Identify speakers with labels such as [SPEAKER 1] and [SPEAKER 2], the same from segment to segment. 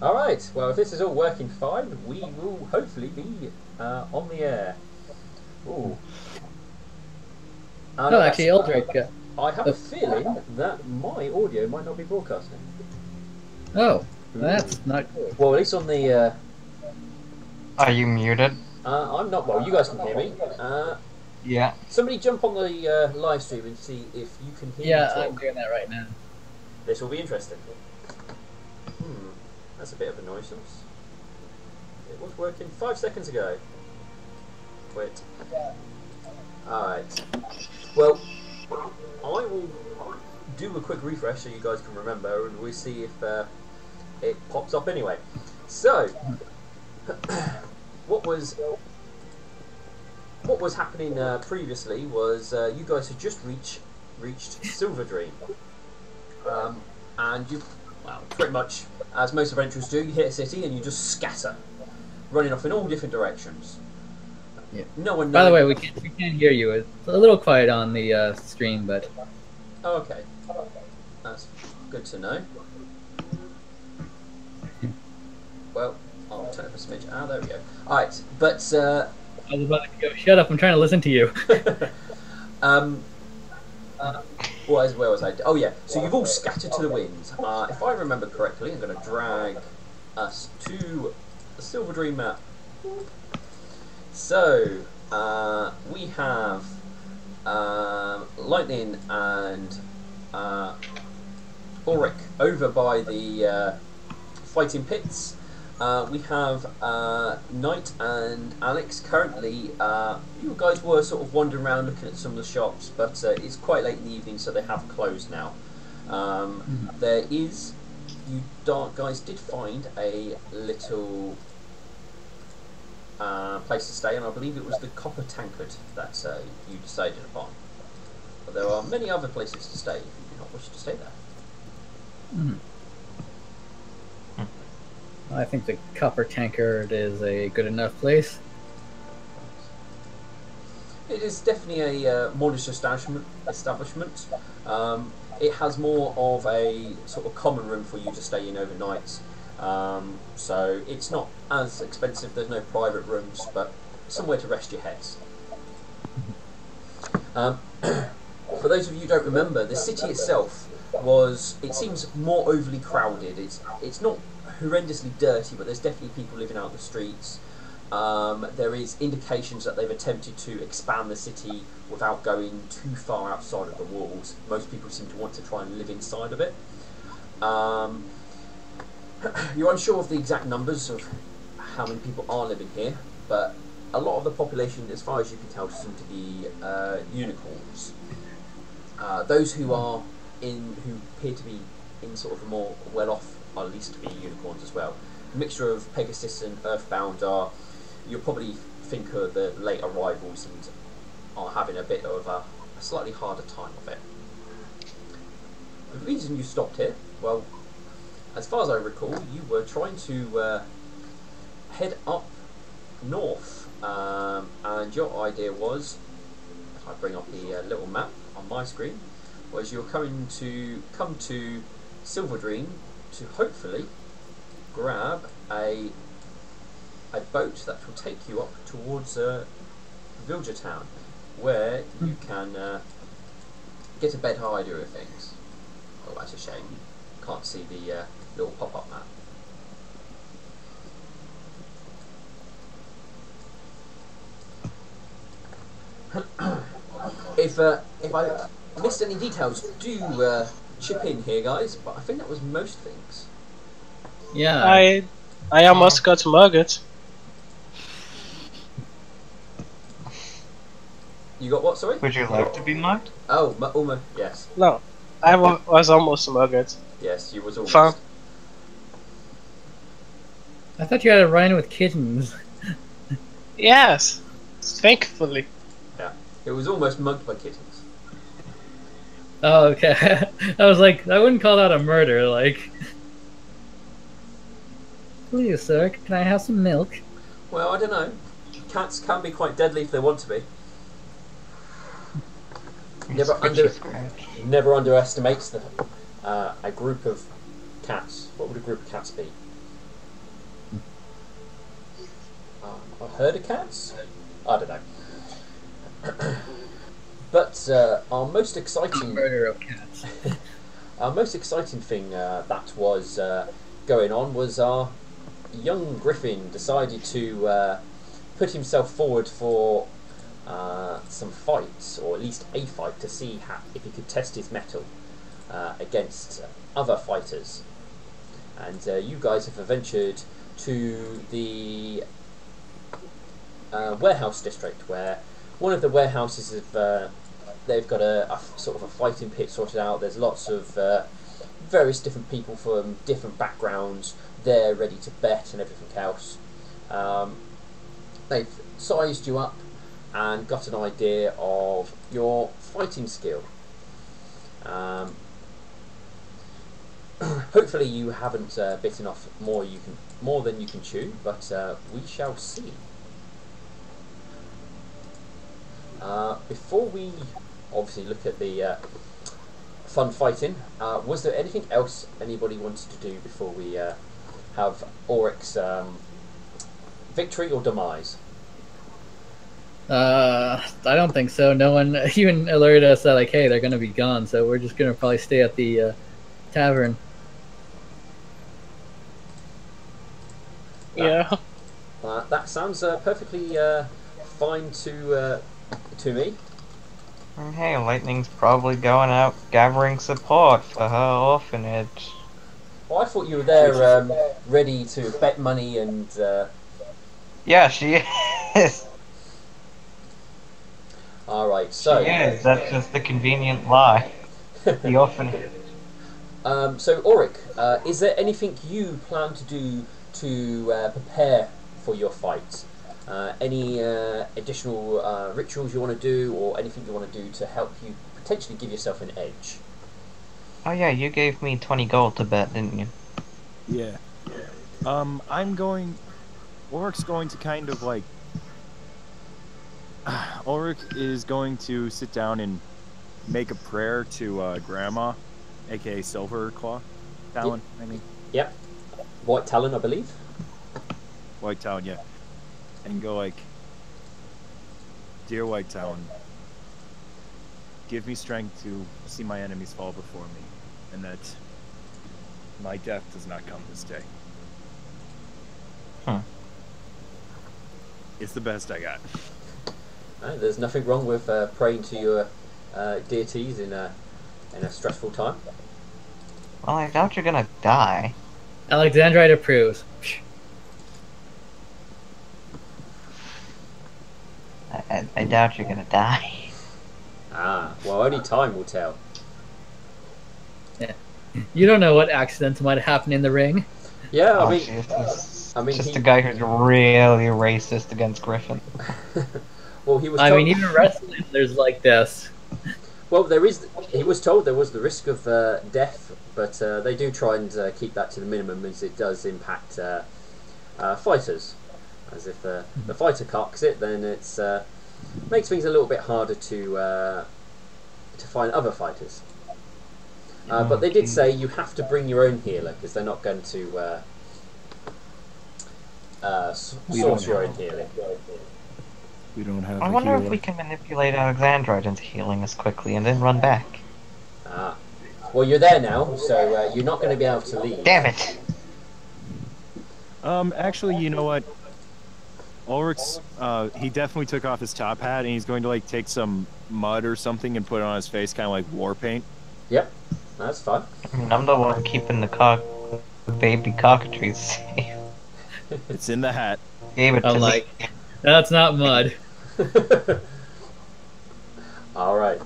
[SPEAKER 1] Alright, well, if this is all working fine, we will hopefully be on the air. Ooh.
[SPEAKER 2] No, actually, Eldrick.
[SPEAKER 1] I have a feeling that my audio might not be broadcasting.
[SPEAKER 2] Oh, that's not good.
[SPEAKER 1] Well, at least on the...
[SPEAKER 3] Are you muted?
[SPEAKER 1] I'm not... Well, you guys can hear me.
[SPEAKER 3] Yeah.
[SPEAKER 1] Somebody jump on the live stream and see if you can hear me
[SPEAKER 2] Yeah,
[SPEAKER 1] talk.
[SPEAKER 2] I'm doing that right now.
[SPEAKER 1] This will be interesting. That's a bit of a nuisance. It was working 5 seconds ago. Quit. Alright. Well, I will do a quick refresh so you guys can remember, and we'll see if it pops up anyway. So, what was happening previously was you guys had just reached Silver Dream, and you, well, pretty much as most adventurers do, you hit a city and you just scatter, running off in all different directions.
[SPEAKER 2] Yeah.
[SPEAKER 1] No one knows.
[SPEAKER 2] By the way, we can't hear you. It's a little quiet on the stream, but
[SPEAKER 1] Oh, okay, that's good to know. Well, I'll turn up a smidge. Ah, there we go. Alright, but
[SPEAKER 2] I was about to go. Shut up! I'm trying to listen to you.
[SPEAKER 1] where was I? Oh yeah, so you've all scattered to the winds. If I remember correctly, I'm going to drag us to the Silver Dream map. So, we have Lightning and Ulrich over by the fighting pits. We have Knight and Alex. Currently, you guys were sort of wandering around looking at some of the shops, but it's quite late in the evening, so they have closed now. There is, you dark guys did find a little place to stay, and I believe it was the Copper Tankard that you decided upon. But there are many other places to stay if you do not wish to stay there.
[SPEAKER 2] I think the Copper Tankard is a good enough place.
[SPEAKER 1] It is definitely a modest establishment. It has more of a sort of common room for you to stay in overnight. So it's not as expensive. There's no private rooms, but somewhere to rest your heads. For those of you who don't remember, the city itself was, it seems more overly crowded. It's not horrendously dirty, but there's definitely people living out in the streets. There is indications that they've attempted to expand the city without going too far outside of the walls. Most people seem to want to try and live inside of it. You're unsure of the exact numbers of how many people are living here, but a lot of the population, as far as you can tell, seem to be unicorns. Those who appear to be in sort of a more well-off are at least to be unicorns as well. A mixture of Pegasus and Earthbound are, you'll probably think of the late arrivals and are having a bit of a slightly harder time of it. The reason you stopped here, well, as far as I recall, you were trying to head up north, and your idea was, if I bring up the little map on my screen, was you're going to come to Silver Dream to hopefully grab a boat that will take you up towards Villager Town, where you can get a better idea of things. Oh, that's a shame. Can't see the little pop-up map. If I missed any details, do chip in here, guys. But I think that was most things.
[SPEAKER 2] Yeah.
[SPEAKER 4] I almost got murdered.
[SPEAKER 1] You got what? Sorry.
[SPEAKER 3] Would you like to be mugged?
[SPEAKER 1] Oh, almost. Yes.
[SPEAKER 4] No, I was almost murdered.
[SPEAKER 1] Yes, you was almost.
[SPEAKER 4] Fun.
[SPEAKER 2] I thought you had a run with kittens.
[SPEAKER 4] Yes, thankfully.
[SPEAKER 1] Yeah, it was almost mugged by kittens.
[SPEAKER 2] Oh, okay. I was like, I wouldn't call that a murder, like. Please, sir, can I have some milk?
[SPEAKER 1] Well, I don't know. Cats can be quite deadly if they want to be. Never underestimates a group of cats. What would a group of cats be? A herd of cats? I don't know. But our most exciting
[SPEAKER 2] Murder of cats.
[SPEAKER 1] our most exciting thing that was going on was our young Griffin decided to put himself forward for some fights, or at least a fight, to see if he could test his mettle against other fighters. And you guys have ventured to the warehouse district, where one of the warehouses have they've got a sort of a fighting pit sorted out. There's lots of various different people from different backgrounds there, ready to bet and everything else. They've sized you up and got an idea of your fighting skill. Hopefully you haven't bitten off more than you can chew, but we shall see. Before we obviously look at the fun fighting, was there anything else anybody wanted to do before we have Auric's victory or demise?
[SPEAKER 2] I don't think so. No one even alerted us that, like, hey, they're gonna be gone, so we're just gonna probably stay at the tavern.
[SPEAKER 4] Yeah.
[SPEAKER 1] That sounds perfectly fine to me.
[SPEAKER 3] Hey, Lightning's probably going out gathering support for her orphanage.
[SPEAKER 1] Well, I thought you were there ready to bet money and...
[SPEAKER 3] Yeah, she is.
[SPEAKER 1] Alright, so...
[SPEAKER 3] She is. That's just the convenient lie. The orphanage.
[SPEAKER 1] So, Auric, is there anything you plan to do to prepare for your fight? Any additional rituals you want to do, or anything you want to do to help you potentially give yourself an edge?
[SPEAKER 3] Oh yeah, you gave me 20 gold to bet, didn't you?
[SPEAKER 5] Yeah. Ulrich's going to kind of like... Ulrich is going to sit down and make a prayer to Grandma, aka Silverclaw. Talon, I mean.
[SPEAKER 1] Yep. White Talon, I believe.
[SPEAKER 5] White Talon, yeah. And go like, "Dear White Talon, give me strength to see my enemies fall before me, and that my death does not come this day."
[SPEAKER 3] Huh.
[SPEAKER 5] It's the best I got.
[SPEAKER 1] There's nothing wrong with praying to your deities in a stressful time.
[SPEAKER 3] Well, I doubt you're gonna die.
[SPEAKER 2] Alexandrite approves.
[SPEAKER 3] I doubt you're gonna die.
[SPEAKER 1] Well, only time will tell.
[SPEAKER 2] Yeah. You don't know what accidents might happen in the ring.
[SPEAKER 1] Yeah,
[SPEAKER 3] Oh,
[SPEAKER 1] I mean,
[SPEAKER 3] just a guy who's really racist against Griffin.
[SPEAKER 1] well, he was.
[SPEAKER 2] I
[SPEAKER 1] told,
[SPEAKER 2] mean, even wrestling, there's like this.
[SPEAKER 1] well, he was told there was the risk of death, but they do try and keep that to the minimum, as it does impact fighters. As if the fighter cocks it, then it's makes things a little bit harder to find other fighters. But they did say you have to bring your own healer, because they're not going to source your own healing.
[SPEAKER 5] We don't have.
[SPEAKER 3] I wonder if we can manipulate Alexandrite into healing us quickly and then run back.
[SPEAKER 1] Well, you're there now, so you're not going to be able to leave.
[SPEAKER 3] Damn it!
[SPEAKER 5] Actually, you know what? Ulrich's, he definitely took off his top hat, and he's going to like take some mud or something and put it on his face, kind of like war paint.
[SPEAKER 1] Yep, that's fine.
[SPEAKER 3] I mean, I'm the one keeping the baby cockatrice safe.
[SPEAKER 5] It's in the hat.
[SPEAKER 3] Gave it to
[SPEAKER 2] I'm
[SPEAKER 3] me.
[SPEAKER 2] like, that's not mud.
[SPEAKER 1] All right.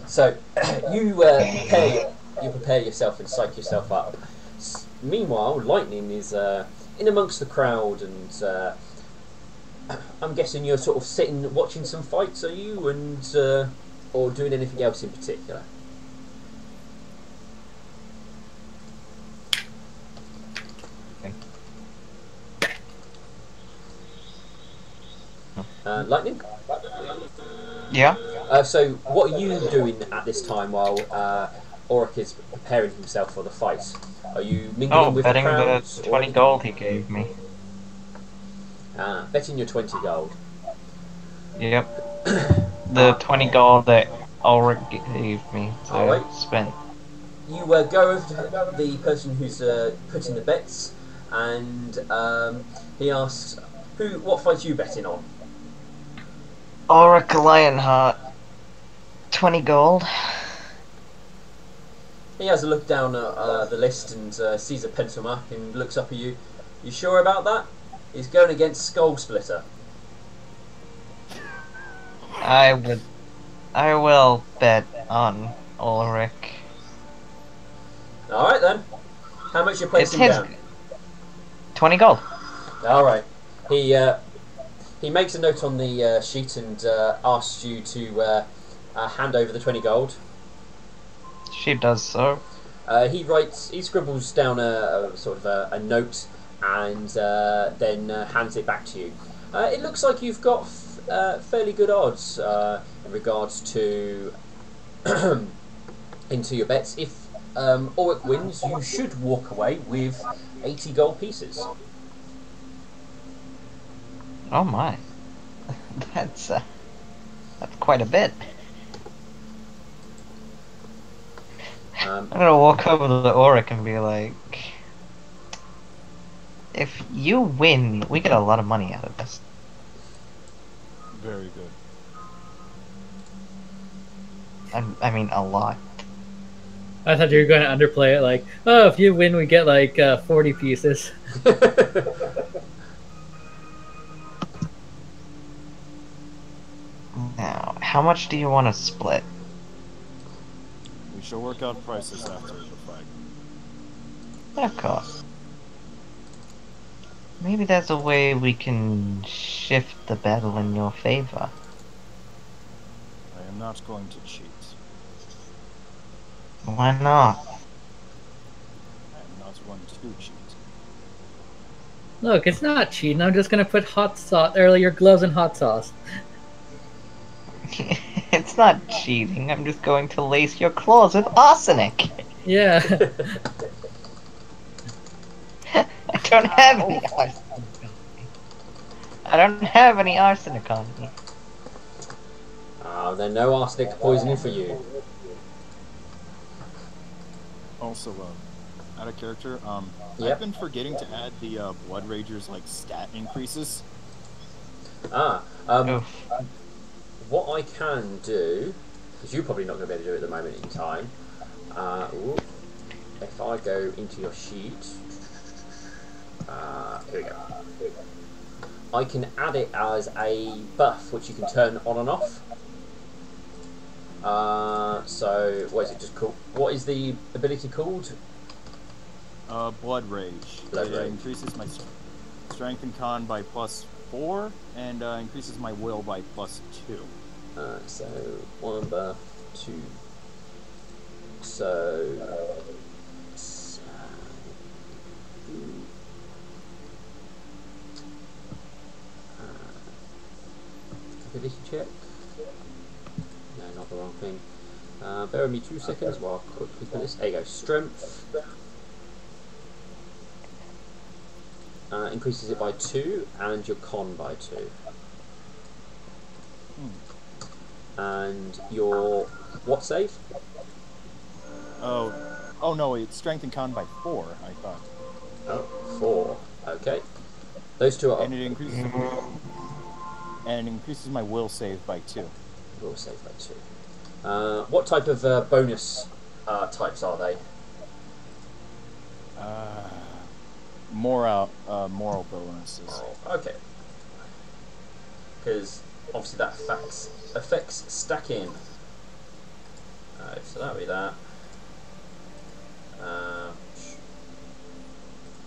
[SPEAKER 1] So you prepare yourself and psych yourself up. Meanwhile, Lightning is in amongst the crowd, and I'm guessing you're sort of sitting watching some fights, are you, and or doing anything else in particular? Lightning?
[SPEAKER 3] Yeah?
[SPEAKER 1] So what are you doing at this time while Auric is preparing himself for the fight? Are you mingling with the
[SPEAKER 3] betting
[SPEAKER 1] crowds?
[SPEAKER 3] the 20 gold he gave me.
[SPEAKER 1] Betting your 20 gold.
[SPEAKER 3] Yep. The 20 gold that Ulrich gave me to
[SPEAKER 1] Alright.
[SPEAKER 3] spend.
[SPEAKER 1] You go over to the person who's putting the bets, and he asks, what fight are you betting on?
[SPEAKER 3] Ulrich Lionheart. 20 gold.
[SPEAKER 1] He has a look down at the list and sees a pencil mark and looks up at you. You sure about that? He's going against Skull Splitter.
[SPEAKER 3] I will bet on Ulrich.
[SPEAKER 1] Alright then. How much you placing down?
[SPEAKER 3] 20 gold.
[SPEAKER 1] Alright. He makes a note on the sheet and asks you to hand over the 20 gold.
[SPEAKER 3] She does so.
[SPEAKER 1] He scribbles down a sort of a note and then hands it back to you. It looks like you've got fairly good odds in regards to into your bets. If Ulrich wins, you should walk away with 80 gold pieces.
[SPEAKER 3] Oh my. That's quite a bit. I'm gonna walk over to Ulrich and be like, if you win, we get a lot of money out of this.
[SPEAKER 5] Very good.
[SPEAKER 3] I mean, a lot.
[SPEAKER 2] I thought you were going to underplay it like, oh, if you win, we get like 40 pieces.
[SPEAKER 3] Now, how much do you want to split?
[SPEAKER 5] We shall work out prices after the fight.
[SPEAKER 3] Of course. Maybe there's a way we can shift the battle in your favor.
[SPEAKER 5] I am not going to cheat.
[SPEAKER 3] Why not?
[SPEAKER 5] I am not one to cheat.
[SPEAKER 2] Look, it's not cheating. I'm just going to put hot sauce, or your gloves in hot sauce.
[SPEAKER 3] It's not cheating. I'm just going to lace your claws with arsenic.
[SPEAKER 2] Yeah.
[SPEAKER 3] I don't have any arsenic on me. I don't have any arsenic on me.
[SPEAKER 1] Then no arsenic poisoning for you.
[SPEAKER 5] Also, out of character,
[SPEAKER 1] Yep.
[SPEAKER 5] I've been forgetting to add the Blood Rager's like stat increases.
[SPEAKER 3] Oof.
[SPEAKER 1] What I can do, because you're probably not going to be able to do it at the moment in time. If I go into your sheet, here we go. I can add it as a buff, which you can turn on and off. So what is it just called? What is the ability called?
[SPEAKER 5] Blood Rage.
[SPEAKER 1] Blood
[SPEAKER 5] It
[SPEAKER 1] Rage.
[SPEAKER 5] increases my strength and con by +4, and increases my will by +2.
[SPEAKER 1] So one buff, two. So. Ability check. No, not the wrong thing. Bear with me 2 seconds while I quickly put this. There you go. Strength. Increases it by 2, and your con by 2. And your what save?
[SPEAKER 5] Oh no, it's strength and con by 4, I thought.
[SPEAKER 1] Oh, 4. Okay. Those two are
[SPEAKER 5] And it increases my will save by 2.
[SPEAKER 1] will save by 2. What type of bonus types are they?
[SPEAKER 5] Moral bonuses.
[SPEAKER 1] Moral. Okay. Because obviously that affects stacking. So that'll be that.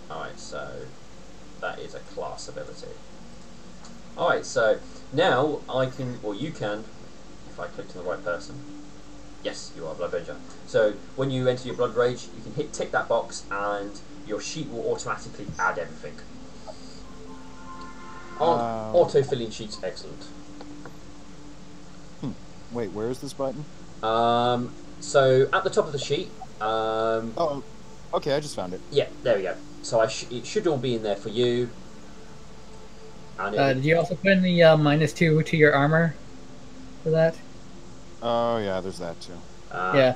[SPEAKER 1] Alright, so that is a class ability. Alright, so now I can, or you can, if I click to the right person. Yes, you are Blood Rager. So when you enter your Blood Rage, you can tick that box and your sheet will automatically add everything. Auto-filling sheets, excellent.
[SPEAKER 5] Wait, where is this button?
[SPEAKER 1] So at the top of the sheet,
[SPEAKER 5] Oh, okay, I just found it.
[SPEAKER 1] yeah, there we go. So it should all be in there for you. And
[SPEAKER 2] Did you also put in the -2 to your armor for that?
[SPEAKER 5] Oh yeah, there's that too.
[SPEAKER 2] Yeah.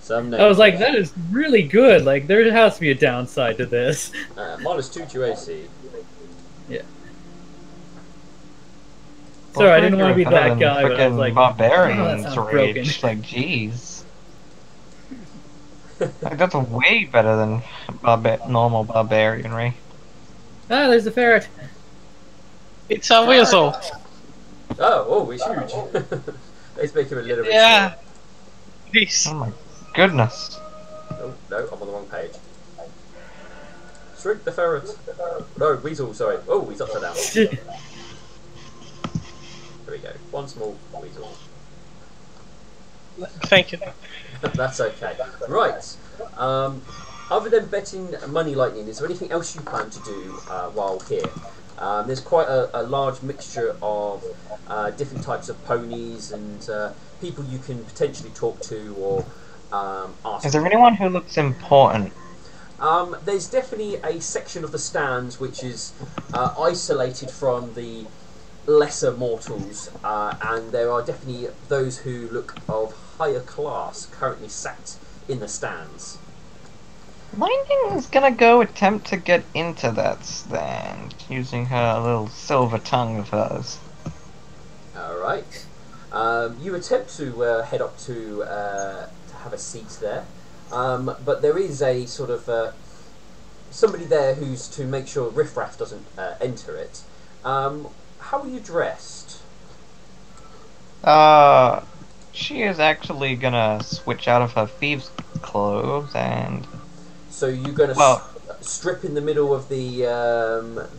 [SPEAKER 1] Some
[SPEAKER 2] I was like,
[SPEAKER 1] negatives.
[SPEAKER 2] that is really good. Like, there has to be a downside to this.
[SPEAKER 1] -2 to AC.
[SPEAKER 2] Yeah.
[SPEAKER 3] Well,
[SPEAKER 2] Sorry, I
[SPEAKER 3] we're
[SPEAKER 2] didn't want to
[SPEAKER 3] doing
[SPEAKER 2] be
[SPEAKER 3] better
[SPEAKER 2] that
[SPEAKER 3] than
[SPEAKER 2] guy, but I was
[SPEAKER 3] frickin'
[SPEAKER 2] like, oh, that
[SPEAKER 3] barbarians
[SPEAKER 2] sounds broken.
[SPEAKER 3] rage. Like, jeez. Like, that's way better than normal barbarian rage.
[SPEAKER 2] Ah, there's the ferret.
[SPEAKER 4] It's a weasel.
[SPEAKER 1] Oh, he's huge. Let's make him a little bit
[SPEAKER 4] Yeah.
[SPEAKER 1] smaller.
[SPEAKER 4] Please.
[SPEAKER 3] Oh my goodness.
[SPEAKER 1] Oh, no, I'm on the wrong page. Shrink the ferret. No, weasel, sorry. Oh, he's upside down. There we go. One small weasel.
[SPEAKER 4] Thank you.
[SPEAKER 1] That's okay. Right. Other than betting money lightning, is there anything else you plan to do while here? There's quite a large mixture of different types of ponies and people you can potentially talk to or ask.
[SPEAKER 3] Is there anyone who looks important?
[SPEAKER 1] There's definitely a section of the stands which is isolated from the lesser mortals, and there are definitely those who look of higher class currently sat in the stands.
[SPEAKER 3] Lightning is gonna go attempt to get into that stand using her little silver tongue of hers.
[SPEAKER 1] Alright. You attempt to head up to have a seat there, but there is a sort of somebody there who's to make sure riffraff doesn't enter it. How are you dressed?
[SPEAKER 3] She is actually gonna switch out of her thieves' clothes and...
[SPEAKER 1] So you're going to strip in the middle of the...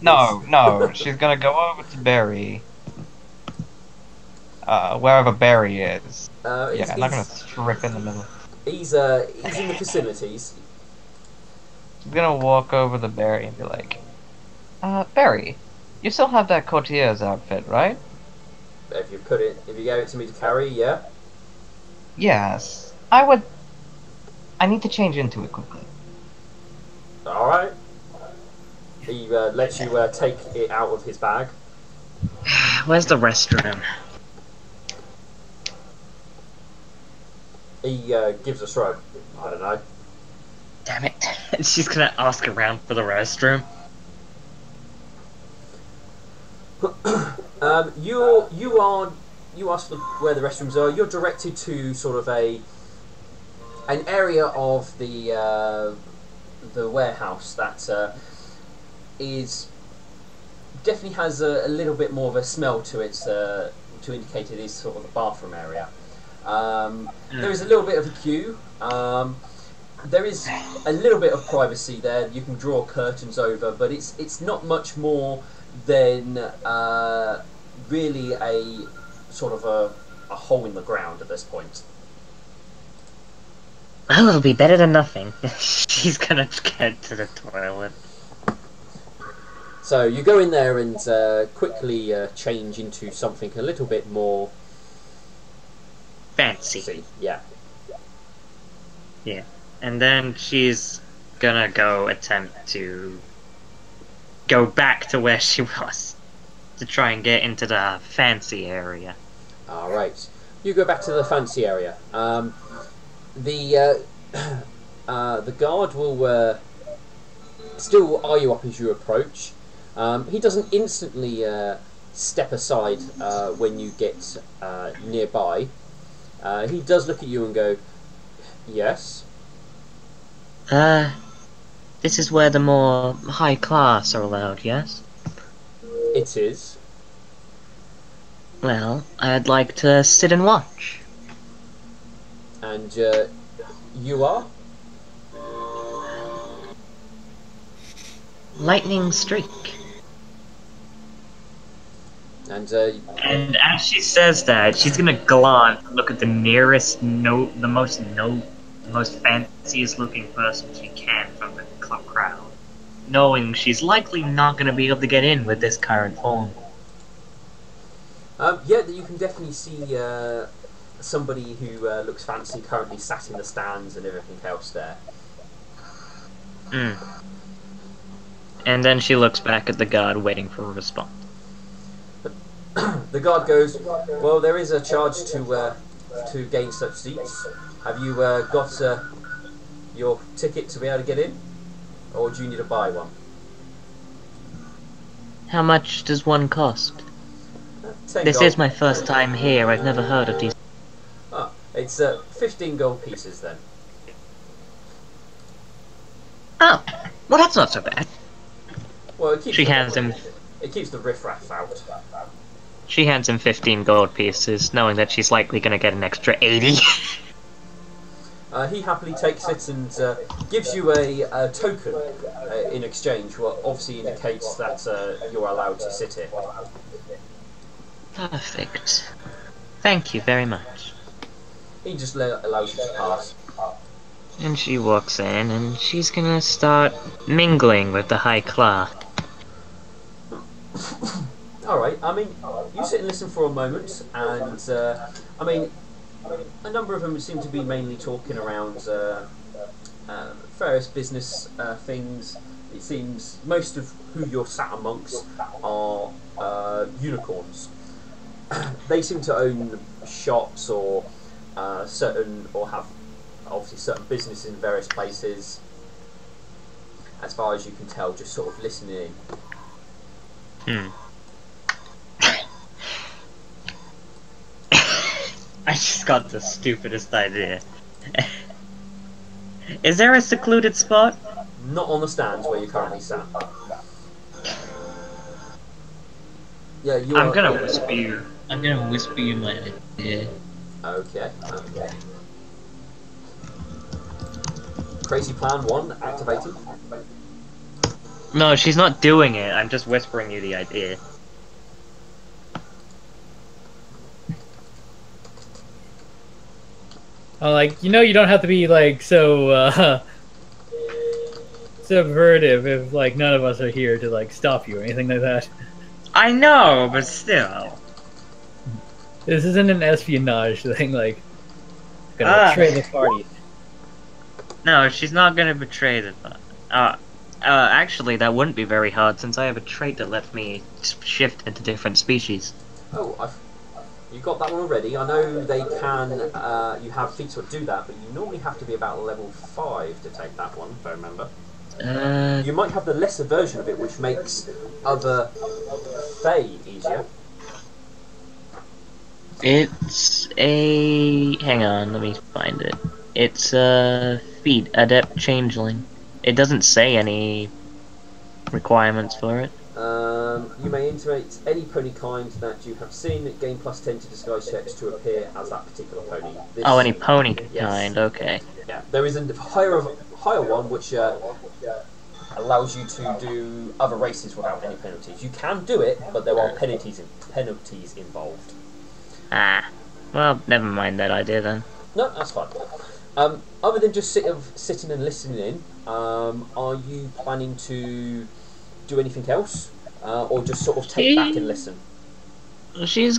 [SPEAKER 3] No, she's gonna go over to Barry. Wherever Barry is. Yeah, I'm not gonna strip in the middle.
[SPEAKER 1] He's in the facilities.
[SPEAKER 3] She's gonna walk over to Barry and be like, Barry, you still have that courtier's outfit, right?
[SPEAKER 1] If you gave it to me to carry, yeah?
[SPEAKER 3] Yes. I need to change into it quickly.
[SPEAKER 1] Alright. He lets you take it out of his bag.
[SPEAKER 3] Where's the restroom?
[SPEAKER 1] He gives a shrug. I don't know.
[SPEAKER 3] Damn it. She's gonna ask around for the restroom.
[SPEAKER 1] You ask for where the restrooms are. You're directed to sort of an area of the warehouse that is definitely has a little bit more of a smell to it to indicate it is sort of the bathroom area. There is a little bit of a queue. There is a little bit of privacy there. You can draw curtains over, but it's not much more than really a sort of a hole in the ground at this point.
[SPEAKER 3] Well, it'll be better than nothing. She's gonna get to the toilet.
[SPEAKER 1] So you go in there and quickly change into something a little bit more
[SPEAKER 3] Fancy.
[SPEAKER 1] Yeah.
[SPEAKER 3] Yeah. And then she's gonna go attempt to go back to where she was to try and get into the fancy area.
[SPEAKER 1] Alright. You go back to the fancy area. The guard will still eye you up as you approach. He doesn't instantly step aside when you get nearby. He does look at you and go, yes?
[SPEAKER 3] This is where the more high class are allowed, yes?
[SPEAKER 1] It is.
[SPEAKER 3] Well, I'd like to sit and watch.
[SPEAKER 1] And you are?
[SPEAKER 3] Lightning streak.
[SPEAKER 1] And
[SPEAKER 3] And as she says that, she's gonna glance and look at the nearest the most fanciest looking person she can from the crowd, knowing she's likely not gonna be able to get in with this current form.
[SPEAKER 1] yeah, you can definitely see somebody who looks fancy currently sat in the stands and everything else there.
[SPEAKER 3] And then she looks back at the guard, waiting for a response.
[SPEAKER 1] The guard goes, well, there is a charge to gain such seats. Have you got your ticket to be able to get in? Or do you need to buy one?
[SPEAKER 3] How much does one cost?
[SPEAKER 1] 10
[SPEAKER 3] This
[SPEAKER 1] gold.
[SPEAKER 3] is my first time here. I've never heard of these.
[SPEAKER 1] Ah, it's 15 gold pieces then.
[SPEAKER 3] Oh, well, that's not so bad.
[SPEAKER 1] Well, it keeps
[SPEAKER 3] She hands him.
[SPEAKER 1] It keeps the riffraff out.
[SPEAKER 3] She hands him 15 gold pieces, knowing that she's likely going to get an extra 80.
[SPEAKER 1] He happily takes it and gives you a token in exchange, what obviously indicates that you're allowed to sit here.
[SPEAKER 3] Perfect. Thank you very much.
[SPEAKER 1] He just allows you to pass.
[SPEAKER 3] And she walks in, and she's gonna start mingling with the high class.
[SPEAKER 1] Alright, I mean, you sit and listen for a moment, and I mean, a number of them seem to be mainly talking around various business things. It seems most of who you're sat amongst are unicorns. They seem to own shops or have obviously certain business in various places. As far as you can tell, just sort of listening in.
[SPEAKER 3] I just got the stupidest idea. Is there a secluded spot?
[SPEAKER 1] Not on the stands where you're currently sat. Yeah, you
[SPEAKER 3] I'm
[SPEAKER 1] are.
[SPEAKER 3] gonna whisper you. I'm gonna whisper you my idea.
[SPEAKER 1] Okay. Crazy plan 1 activated.
[SPEAKER 3] No, she's not doing it. I'm just whispering you the idea.
[SPEAKER 2] Like, you don't have to be like so subvertive if like none of us are here to like stop you or anything like that.
[SPEAKER 3] I know, but still.
[SPEAKER 2] This isn't an espionage thing. Like, gonna betray the party.
[SPEAKER 3] No, she's not gonna betray the. Actually, that wouldn't be very hard since I have a trait that lets me shift into different species.
[SPEAKER 1] Oh, you got that one already. I know they can. You have feats that do that, but you normally have to be about level 5 to take that one. If I remember. You might have the lesser version of it, which makes other Fae easier.
[SPEAKER 3] It's a. Hang on, let me find it. It's a feat, Adept Changeling. It doesn't say any requirements for it.
[SPEAKER 1] You may intimate any pony kind that you have seen. Gain +10 to disguise checks to appear as that particular pony.
[SPEAKER 3] Oh, any pony
[SPEAKER 1] Yes.
[SPEAKER 3] kind, okay.
[SPEAKER 1] Yeah, there is a higher one which allows you to do other races without any penalties. You can do it, but there are penalties involved.
[SPEAKER 3] Ah, well, never mind that idea then.
[SPEAKER 1] No, that's fine. Other than just sitting and listening in, are you planning to do anything else, or just sort of take back and listen?
[SPEAKER 3] She's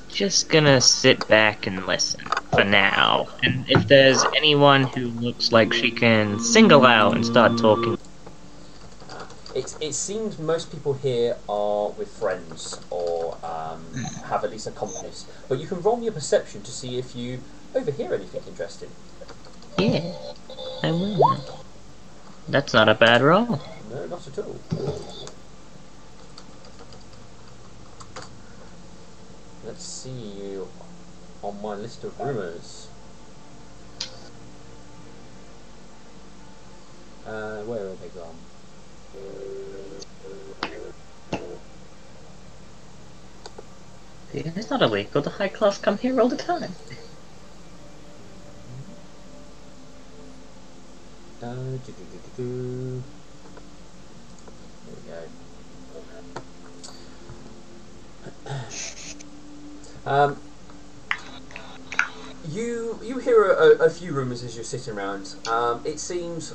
[SPEAKER 3] just gonna sit back and listen for now. And if there's anyone who looks like she can single out and start talking.
[SPEAKER 1] It seems most people here are with friends or have at least accomplice. But you can roll me a perception to see if you overhear anything interesting.
[SPEAKER 3] Yeah, I will. That's not a bad roll.
[SPEAKER 1] No, not at all. Let's see on my list of rumours. Where are they gone?
[SPEAKER 3] Yeah, it's not illegal. The high class come here all the time.
[SPEAKER 1] There we go. You hear a few rumours as you're sitting around. It seems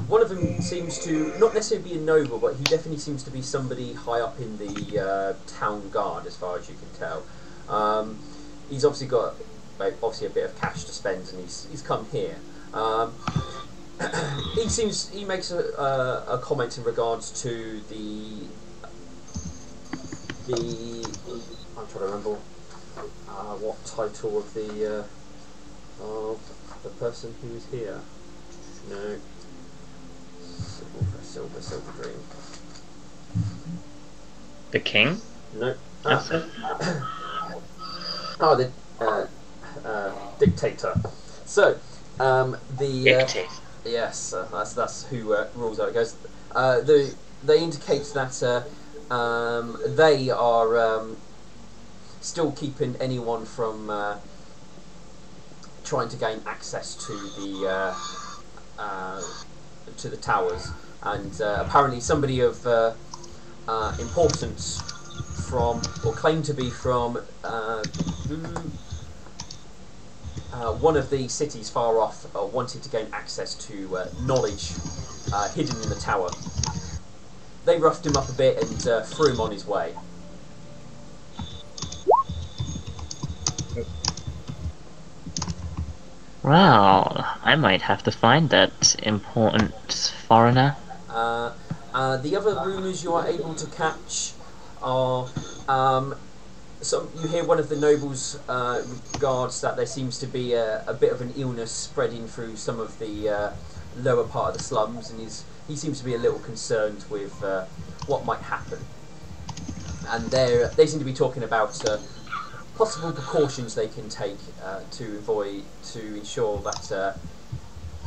[SPEAKER 1] one of them seems to not necessarily be a noble, but he definitely seems to be somebody high up in the town guard, as far as you can tell. He's obviously got a bit of cash to spend, and he's come here. he makes a comment in regards to the I'm trying to remember what title of the person who is here. No. Silver Dream.
[SPEAKER 3] The king?
[SPEAKER 1] No.
[SPEAKER 3] That's it.
[SPEAKER 1] Oh, the dictator. So,
[SPEAKER 3] Dictate.
[SPEAKER 1] yes, that's who rules out. It goes. They indicate that they are still keeping anyone from trying to gain access to the towers, and apparently somebody of importance from, or claimed to be from, one of the cities far off wanted to gain access to knowledge hidden in the tower. They roughed him up a bit and threw him on his way.
[SPEAKER 3] Well, I might have to find that important foreigner.
[SPEAKER 1] The other rumours you are able to catch are you hear one of the nobles regards that there seems to be a bit of an illness spreading through some of the lower part of the slums, and he seems to be a little concerned with what might happen. And they seem to be talking about possible precautions they can take to ensure that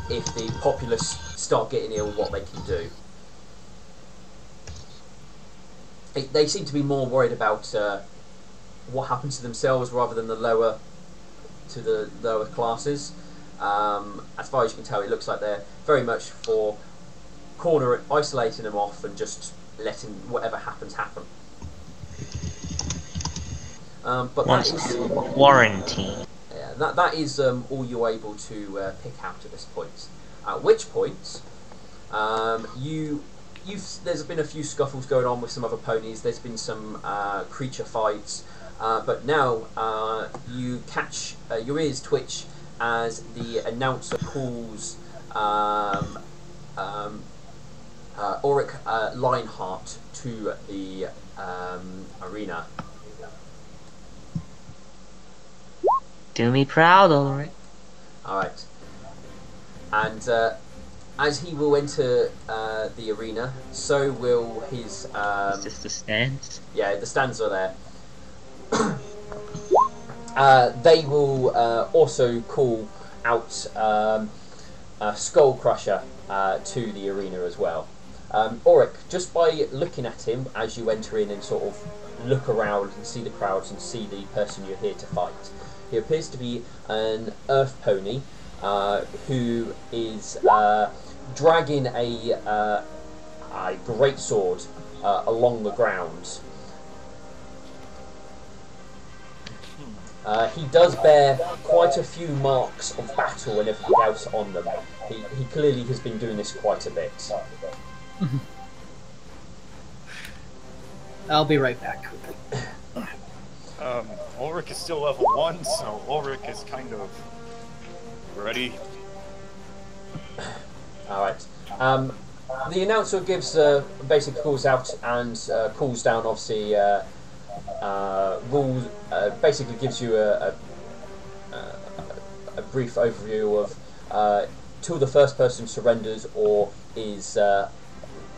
[SPEAKER 1] if the populace start getting ill, what they can do. They seem to be more worried about what happens to themselves rather than the lower classes. As far as you can tell, it looks like they're very much for isolating them off and just letting whatever happens happen. But
[SPEAKER 3] Once
[SPEAKER 1] that is
[SPEAKER 3] quarantine.
[SPEAKER 1] yeah, that is all you're able to pick out at this point. At which point, there's been a few scuffles going on with some other ponies. There's been some creature fights, but now you catch your ears twitch as the announcer calls Auric Lionheart to the arena.
[SPEAKER 3] Do me proud, alright.
[SPEAKER 1] Alright. And as he will enter the arena, so will his...
[SPEAKER 3] Is this the stands?
[SPEAKER 1] Yeah, the stands are there. They will also call out Skull Crusher to the arena as well. Auric, just by looking at him as you enter in and sort of look around and see the crowds and see the person you're here to fight, he appears to be an earth pony who is dragging a greatsword along the ground. He does bear quite a few marks of battle and everything else on them. He clearly has been doing this quite a bit.
[SPEAKER 2] I'll be right back.
[SPEAKER 5] Ulrich is still level 1, so Ulrich is kind of ready.
[SPEAKER 1] Alright. The announcer gives basically calls out and calls down, obviously, rules. Basically gives you a brief overview of till the first person surrenders or is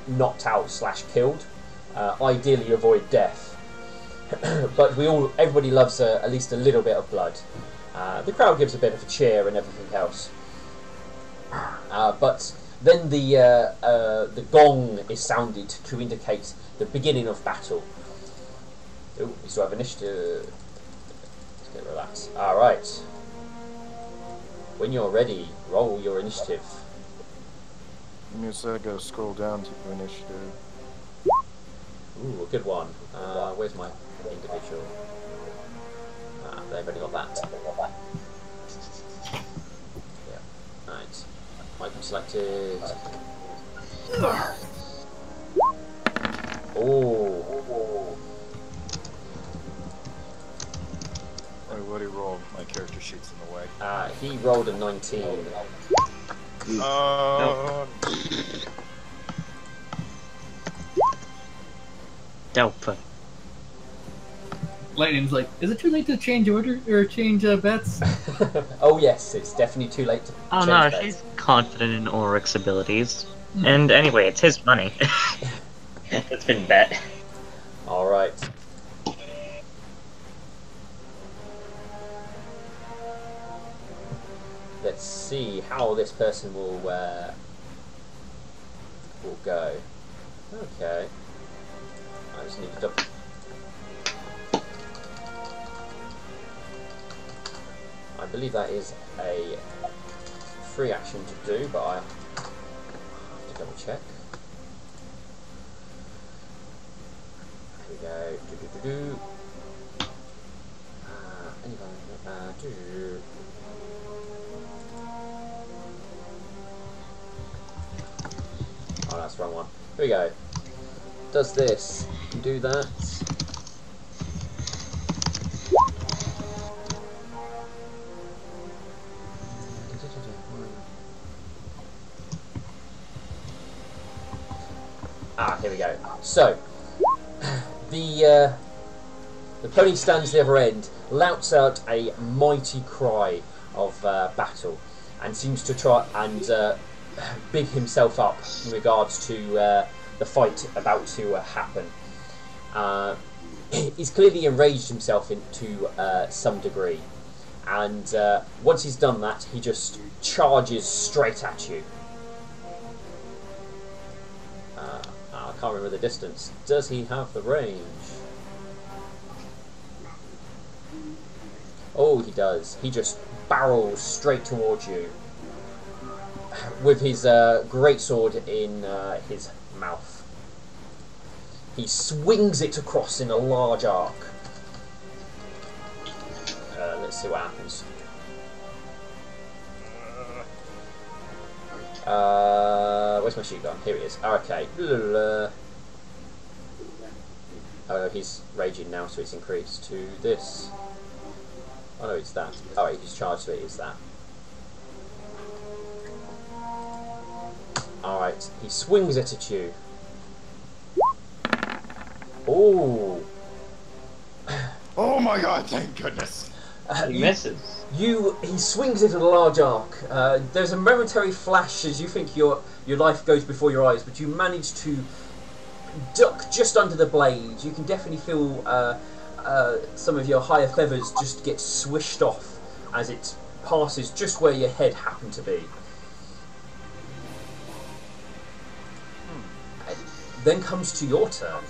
[SPEAKER 1] knocked out / killed. Ideally, avoid death. But everybody loves at least a little bit of blood. The crowd gives a bit of a cheer and everything else. But then the gong is sounded to indicate the beginning of battle. Ooh, we still have initiative. Let's get relaxed. Alright. When you're ready, roll your initiative.
[SPEAKER 5] Give me a sec, gotta scroll down to initiative.
[SPEAKER 1] Ooh, a good one. Where's my individual? They've only got that. Yeah. Right. Item selected. Oh.
[SPEAKER 5] What do you roll? My character sheet's in the way.
[SPEAKER 1] He rolled a 19.
[SPEAKER 3] Delphi.
[SPEAKER 2] Lightning's like, is it too late to change order or change bets?
[SPEAKER 1] Oh yes, it's definitely too late to
[SPEAKER 3] Oh
[SPEAKER 1] change
[SPEAKER 3] no,
[SPEAKER 1] bets.
[SPEAKER 3] she's confident in Ulrich's abilities. And anyway, it's his money. It's been bet.
[SPEAKER 1] Alright. Let's see how this person will go. Okay. I just need to double. I believe that is a free action to do, but I have to double check. Here we go. Do. Do. Oh, that's the wrong one. Here we go. Does this. Do that. Ah, here we go. So, the pony stands the other end, louts out a mighty cry of battle, and seems to try and big himself up in regards to the fight about to happen. He's clearly enraged himself into some degree, and once he's done that, he just charges straight at you. I can't remember the distance. Does he have the range? Oh, he does. He just barrels straight towards you with his greatsword in his mouth. He swings it across in a large arc. Let's see what happens. Where's my shoot gun? Here it is. Okay. Oh no, he's raging now, so it's increased to this. Oh no, it's that. Oh wait, he's charged, so it is that. Alright, he swings it at you. Oh!
[SPEAKER 5] Oh my god, thank goodness.
[SPEAKER 3] He misses.
[SPEAKER 1] He swings it at a large arc. There's a momentary flash as you think your life goes before your eyes, but you manage to duck just under the blade. You can definitely feel some of your higher feathers just get swished off as it passes just where your head happened to be. Then comes to your turn.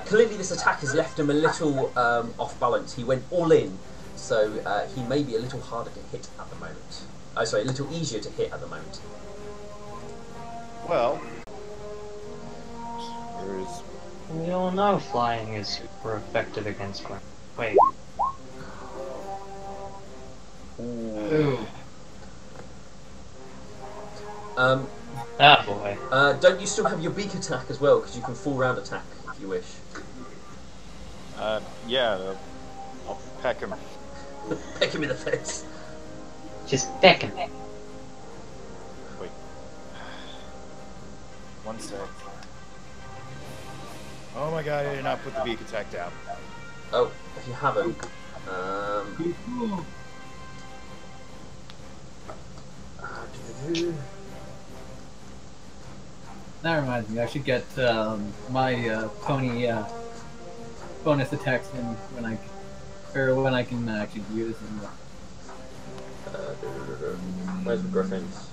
[SPEAKER 1] Clearly this attack has left him a little off balance. He went all in, so he may be a little harder to hit at the moment. Sorry, a little easier to hit at the moment.
[SPEAKER 5] Well, there is.
[SPEAKER 3] We all know flying is super effective against ground. Wait.
[SPEAKER 2] Ooh.
[SPEAKER 3] Ah, boy.
[SPEAKER 1] Don't you still have your beak attack as well? Because you can full round attack if you wish.
[SPEAKER 5] Yeah, I'll peck him.
[SPEAKER 1] Peck him in the face.
[SPEAKER 3] Just peck him.
[SPEAKER 5] Wait. One sec. Oh my god, I did not put the beak attack down.
[SPEAKER 1] Oh, if you haven't.
[SPEAKER 2] That reminds me, I should get my pony bonus attacks when I can actually use them.
[SPEAKER 1] Where's the griffins?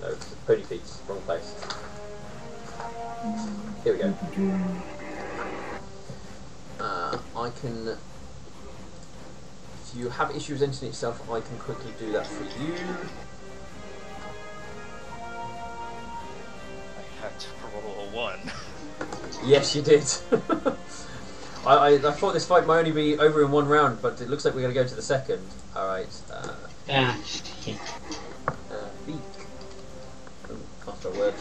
[SPEAKER 1] No, it's the pony feet. Wrong place. Here we go. I can. If you have issues entering itself, I can quickly do that for you.
[SPEAKER 5] I had to roll a 1.
[SPEAKER 1] Yes, you did. I thought this fight might only be over in one round, but it looks like we're going to go to the second. Alright.
[SPEAKER 3] Shit.
[SPEAKER 1] Beak. After a word.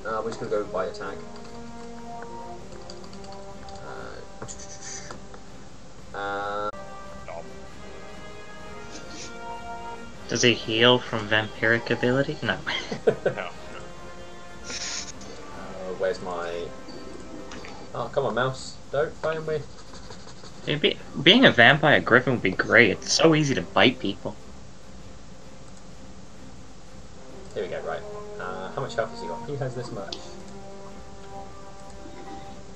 [SPEAKER 1] We're just going to go by attack.
[SPEAKER 3] Does he heal from vampiric ability? No.
[SPEAKER 5] No.
[SPEAKER 1] Where's my... Oh, come on, mouse. Don't phone me.
[SPEAKER 3] Being a vampire griffin would be great. It's so easy to bite people.
[SPEAKER 1] Here we go, right. How much health has he got? He has this much.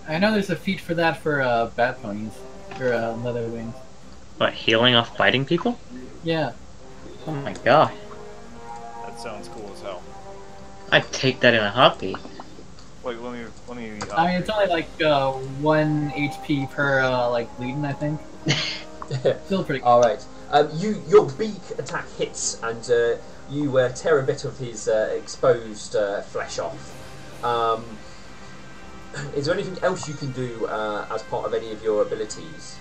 [SPEAKER 2] I know there's a feat for that for bat ponies, or leather wings.
[SPEAKER 3] What, healing off biting people?
[SPEAKER 2] Yeah.
[SPEAKER 3] Oh my god.
[SPEAKER 5] That sounds cool as hell.
[SPEAKER 3] I'd take that in a heartbeat.
[SPEAKER 5] Wait, let me.
[SPEAKER 2] I mean, it's only like 1 HP per like bleeding, I think. Still pretty.
[SPEAKER 1] All right. Your beak attack hits, and you tear a bit of his exposed flesh off. Is there anything else you can do as part of any of your abilities?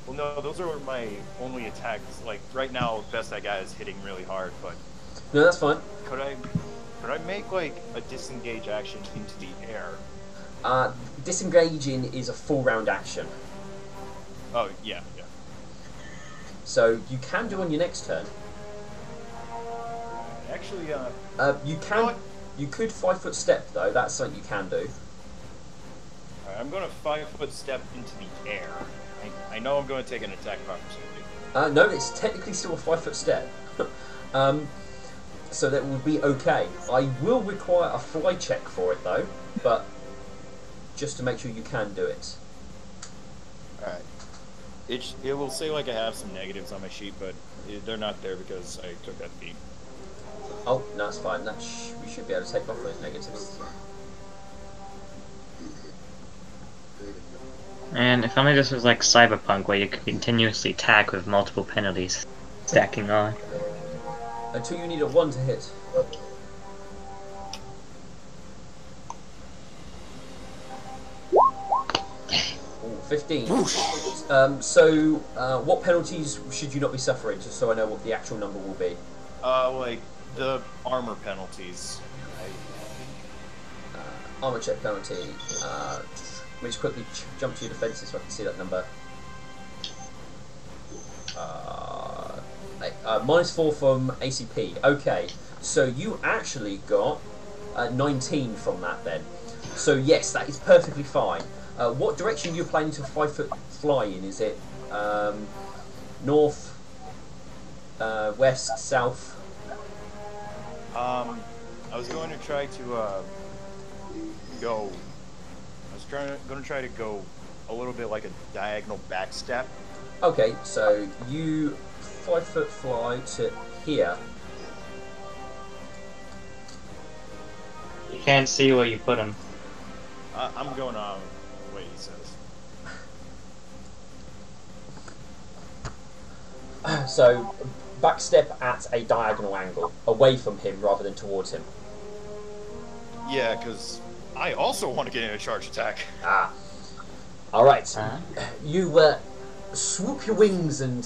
[SPEAKER 5] Well, no, those are my only attacks. Like right now, best I got is hitting really hard. But
[SPEAKER 1] No, that's fine.
[SPEAKER 5] could I make like a disengage action into the air?
[SPEAKER 1] Disengaging is a full round action,
[SPEAKER 5] Oh yeah.
[SPEAKER 1] so you can do on your next turn.
[SPEAKER 5] Actually,
[SPEAKER 1] You can. You could 5-foot step though. That's something you can do.
[SPEAKER 5] I'm going to 5-foot step into the air. I know I'm going to take an attack of opportunity.
[SPEAKER 1] No, it's technically still a 5-foot step. So that would be okay. I will require a fly check for it though, but just to make sure you can do it.
[SPEAKER 5] All right. It will say like I have some negatives on my sheet, but they're not there because I took that feat.
[SPEAKER 1] Oh, no, it's fine. We should be able to take off those negatives.
[SPEAKER 3] And if only this was like Cyberpunk, where you could continuously attack with multiple penalties stacking on.
[SPEAKER 1] Until you need a 1 to hit. Ooh, 15. What penalties should you not be suffering, just so I know what the actual number will be?
[SPEAKER 5] Like the armor penalties.
[SPEAKER 1] Armor check penalty. Let me just quickly jump to your defences so I can see that number. -4 from ACP. Okay, so you actually got 19 from that then. So yes, that is perfectly fine. What direction are you planning to 5-foot fly in? Is it north, west, south?
[SPEAKER 5] I was going to try to go. I was going to try to go a little bit like a diagonal back step.
[SPEAKER 1] Okay, so you 5-foot fly to here.
[SPEAKER 3] You can't see where you put him.
[SPEAKER 5] I'm going on the way he says.
[SPEAKER 1] So back step at a diagonal angle, away from him rather than towards him.
[SPEAKER 5] Yeah, because I also want to get in a charge attack.
[SPEAKER 1] Ah. Alright.
[SPEAKER 3] Huh?
[SPEAKER 1] You swoop your wings and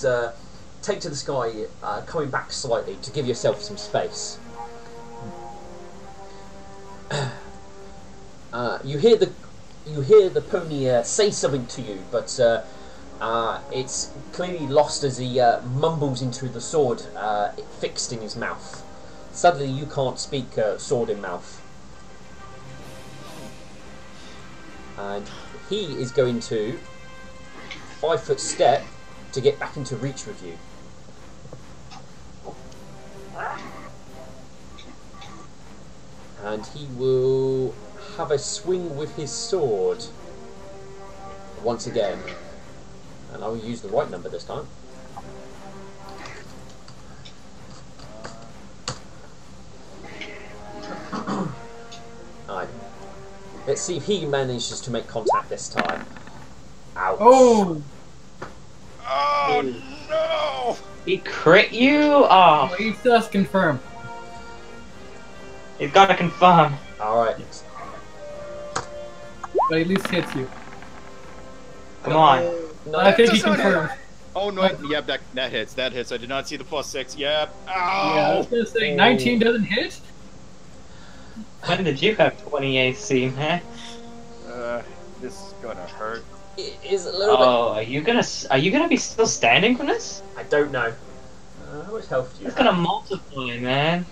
[SPEAKER 1] take to the sky, coming back slightly to give yourself some space. You hear the pony say something to you, but it's clearly lost as he mumbles into the sword fixed in his mouth. Suddenly you can't speak sword in mouth. And he is going to 5-foot step to get back into reach with you. And he will have a swing with his sword once again. And I will use the right number this time. Alright. Let's see if he manages to make contact this time. Ouch.
[SPEAKER 2] Oh!
[SPEAKER 5] Oh no!
[SPEAKER 3] He crit you? Oh,
[SPEAKER 2] He still has to confirm.
[SPEAKER 3] he's gotta confirm.
[SPEAKER 1] Alright.
[SPEAKER 2] But at least hits you.
[SPEAKER 3] Come on.
[SPEAKER 1] No,
[SPEAKER 2] I think he
[SPEAKER 5] does not
[SPEAKER 2] confirmed.
[SPEAKER 5] Oh no! Yep, that hits. That hits. I did not see the +6. Yep.
[SPEAKER 2] Yeah, I
[SPEAKER 5] Ow!
[SPEAKER 2] was gonna say 19 doesn't hit.
[SPEAKER 3] When did you have 20 AC, man?
[SPEAKER 5] This is gonna hurt.
[SPEAKER 1] It is a little
[SPEAKER 3] Oh, are you gonna be still standing from this?
[SPEAKER 1] bit. I don't know. How much health do you
[SPEAKER 3] It's
[SPEAKER 1] have?
[SPEAKER 3] gonna multiply, man.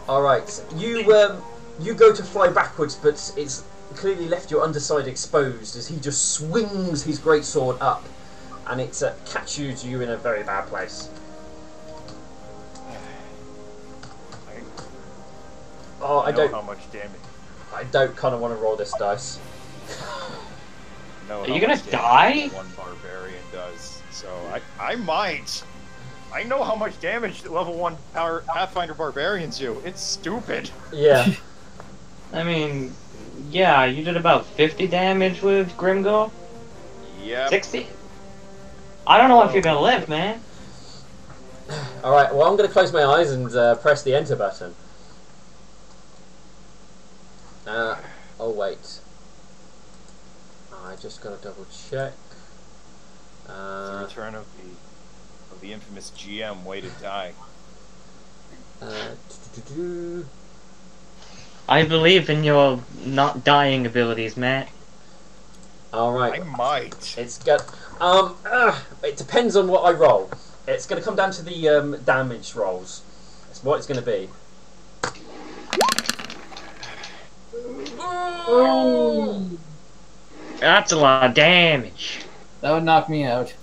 [SPEAKER 1] All right, you go to fly backwards, but it's clearly left your underside exposed as he just swings his greatsword up, and it catches you in a very bad place. Oh, I
[SPEAKER 5] know
[SPEAKER 1] don't.
[SPEAKER 5] how much damage.
[SPEAKER 1] I don't kind of want to roll this dice.
[SPEAKER 5] Know
[SPEAKER 3] Are
[SPEAKER 5] how
[SPEAKER 3] you gonna
[SPEAKER 5] much damage
[SPEAKER 3] die?
[SPEAKER 5] One barbarian does. So I might. I know how much damage that level 1 power Pathfinder barbarians do. It's stupid.
[SPEAKER 1] Yeah.
[SPEAKER 3] I mean, yeah, you did about 50 damage with Grimgor?
[SPEAKER 5] Yep.
[SPEAKER 3] 60? I don't know if you're gonna live, man.
[SPEAKER 1] All right. Well, I'm going to close my eyes and press the enter button. Oh wait. I just got to double check.
[SPEAKER 5] The return of the infamous GM way to die.
[SPEAKER 3] I believe in your not dying abilities, Matt.
[SPEAKER 1] All right.
[SPEAKER 5] I might.
[SPEAKER 1] It's got. It depends on what I roll. It's going to come down to the damage rolls. That's what it's going to be.
[SPEAKER 3] That's a lot of damage.
[SPEAKER 2] That would knock me out.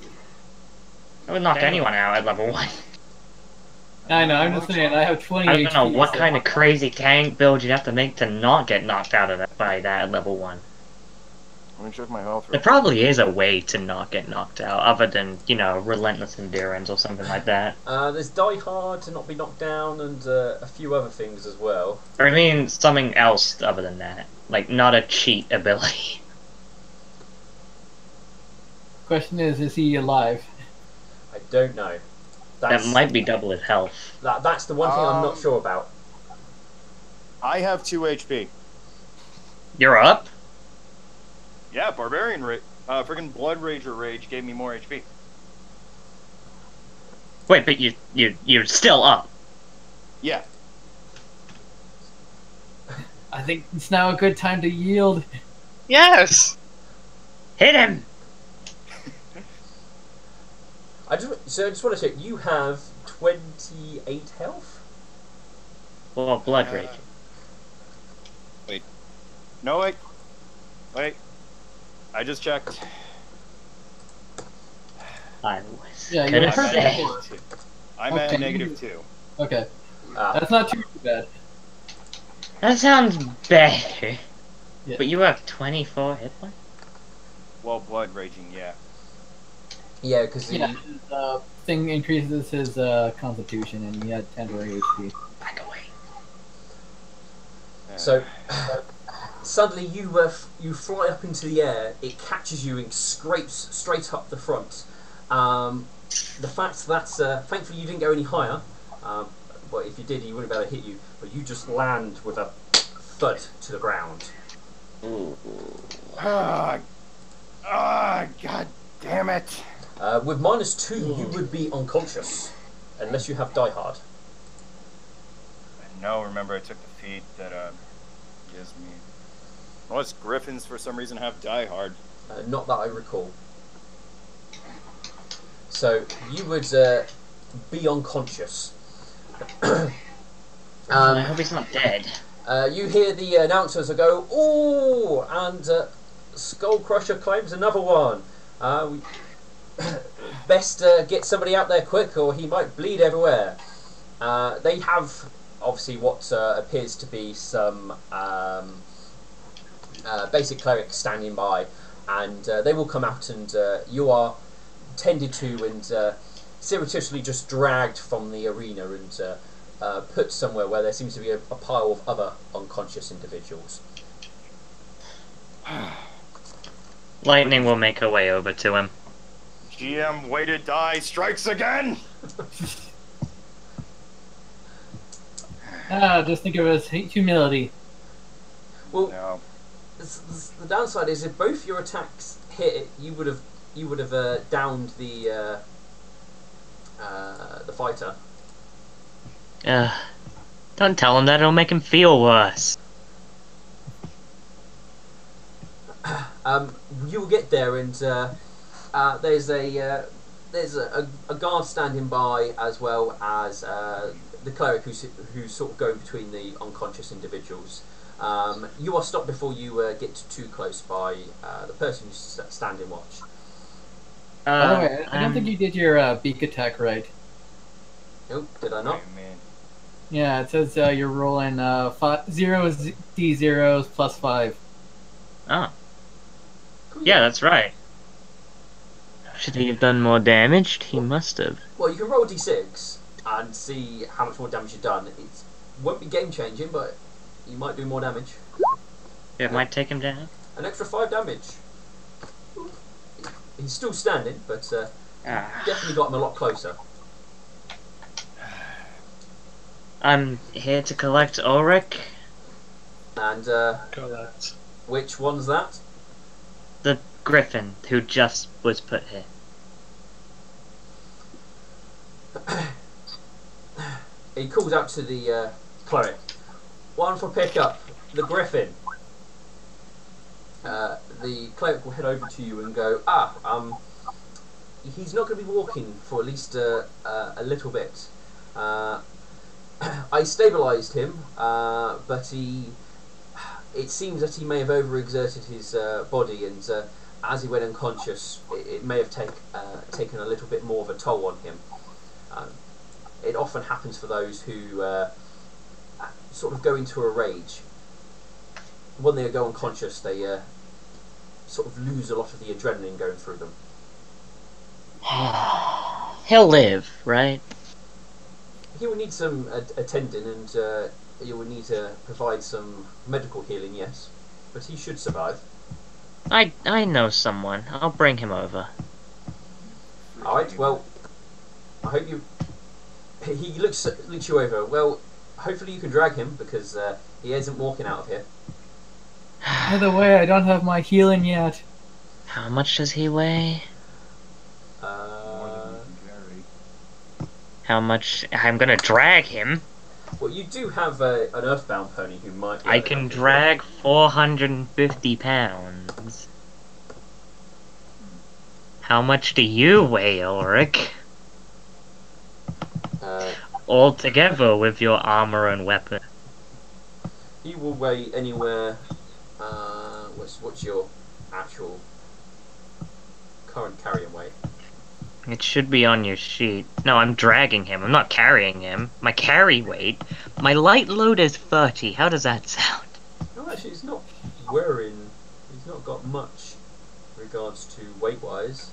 [SPEAKER 3] That would knock anyone out at level 1.
[SPEAKER 2] I know, I'm just saying, I have 20
[SPEAKER 3] I
[SPEAKER 2] HP.
[SPEAKER 3] don't know what
[SPEAKER 2] so-
[SPEAKER 3] kind of crazy tank build you'd have to make to not get knocked out of that by that at level 1.
[SPEAKER 5] Let me check my health.
[SPEAKER 3] There probably is a way to not get knocked out, other than, you know, relentless endurance or something like that.
[SPEAKER 1] There's Die Hard to not be knocked down, and a few other things as well.
[SPEAKER 3] Or I mean, something else other than that. Like, not a cheat ability.
[SPEAKER 2] Question is he alive?
[SPEAKER 1] I don't know.
[SPEAKER 3] That might be double his health.
[SPEAKER 1] That's the one thing I'm not sure about.
[SPEAKER 5] I have 2 HP.
[SPEAKER 3] You're up?
[SPEAKER 5] Yeah, barbarian friggin' blood rage or rage gave me more HP.
[SPEAKER 3] Wait, but you're still up.
[SPEAKER 5] Yeah.
[SPEAKER 2] I think it's now a good time to yield.
[SPEAKER 4] Yes!
[SPEAKER 3] Hit him!
[SPEAKER 1] I just want to check. You have 28 health.
[SPEAKER 3] Well, blood rage.
[SPEAKER 5] No, wait. I just checked.
[SPEAKER 3] I was
[SPEAKER 2] Yeah,
[SPEAKER 3] gonna
[SPEAKER 2] you're
[SPEAKER 3] say.
[SPEAKER 5] I'm
[SPEAKER 2] Okay.
[SPEAKER 5] at -2.
[SPEAKER 2] Okay,
[SPEAKER 1] Ah.
[SPEAKER 2] that's not too bad.
[SPEAKER 3] That sounds better.
[SPEAKER 2] Yeah.
[SPEAKER 3] But you have 24 hit points?
[SPEAKER 5] Well, blood raging, yeah.
[SPEAKER 1] Yeah, because
[SPEAKER 2] Yeah, his thing increases his constitution, and he had temporary HP.
[SPEAKER 3] Back away.
[SPEAKER 1] So suddenly you fly up into the air. It catches you and scrapes straight up the front. The fact that thankfully you didn't go any higher. But if you did, he wouldn't be able to hit you. But you just land with a thud to the ground.
[SPEAKER 3] Ooh.
[SPEAKER 5] God damn it.
[SPEAKER 1] With -2, you would be unconscious unless you have Die Hard.
[SPEAKER 5] No, remember I took the feat that gives me. Unless griffins for some reason have die hard.
[SPEAKER 1] Not that I recall. So you would be unconscious.
[SPEAKER 3] I hope he's not dead.
[SPEAKER 1] You hear the announcers go, "Ooh!" and Skull Crusher claims another one. Best get somebody out there quick, or he might bleed everywhere. They have obviously what appears to be some basic clerics standing by, and they will come out, and you are tended to and surreptitiously just dragged from the arena and put somewhere where there seems to be a pile of other unconscious individuals.
[SPEAKER 3] Lightning will make her way over to him.
[SPEAKER 5] GM way to die strikes again.
[SPEAKER 2] Just think of it as humility.
[SPEAKER 1] Well,
[SPEAKER 5] No.
[SPEAKER 1] the downside is if both your attacks hit, you would have downed the fighter.
[SPEAKER 3] Don't tell him that, it'll make him feel worse.
[SPEAKER 1] You will get there, and there's a guard standing by, as well as the cleric who's sort of going between the unconscious individuals. You are stopped before you get too close by the person who's standing watch.
[SPEAKER 2] By the way, I don't think you did your beak attack right.
[SPEAKER 1] Nope, did I not?
[SPEAKER 5] Oh, man.
[SPEAKER 2] Yeah, it says you're rolling 0 D0s plus 5.
[SPEAKER 3] Oh. Yeah, that's right. Should he have done more damage? He must have.
[SPEAKER 1] Well, you can roll d6 and see how much more damage you've done. It won't be game changing, but you might do more damage.
[SPEAKER 3] It might take him down.
[SPEAKER 1] An extra 5 damage. He's still standing, but definitely got him a lot closer.
[SPEAKER 3] I'm here to collect Ulrich.
[SPEAKER 1] And
[SPEAKER 4] Correct.
[SPEAKER 1] which one's that?
[SPEAKER 3] The griffin who just was put here.
[SPEAKER 1] He calls out to the cleric. One for pickup. The griffin. The cleric will head over to you and go, he's not going to be walking for at least a little bit. I stabilised him, but it seems that he may have overexerted his body, and as he went unconscious, it may have taken a little bit more of a toll on him. It often happens for those who sort of go into a rage. When they go unconscious, they sort of lose a lot of the adrenaline going through them.
[SPEAKER 3] He'll live, right?
[SPEAKER 1] He will need some attending, and you will need to provide some medical healing, yes. But he should survive.
[SPEAKER 3] I know someone. I'll bring him over.
[SPEAKER 1] Alright, well, I hope you... He looks you over. Well, hopefully you can drag him, because he isn't walking out of here.
[SPEAKER 2] By the way, I don't have my healing yet.
[SPEAKER 3] How much does he weigh?
[SPEAKER 5] More than you can carry.
[SPEAKER 3] How much? I'm gonna drag him.
[SPEAKER 1] Well, you do have an earthbound pony who might be
[SPEAKER 3] I
[SPEAKER 1] able to
[SPEAKER 3] can
[SPEAKER 1] help you.
[SPEAKER 3] drag 450 pounds. How much do you weigh, Ulrich? All together with your armor and weapon.
[SPEAKER 1] He will weigh anywhere... what's your actual current carrying weight?
[SPEAKER 3] It should be on your sheet. No, I'm dragging him. I'm not carrying him. My carry weight. My light load is 30. How does that sound?
[SPEAKER 1] No, actually, he's not wearing... He's not got much regards to weight-wise.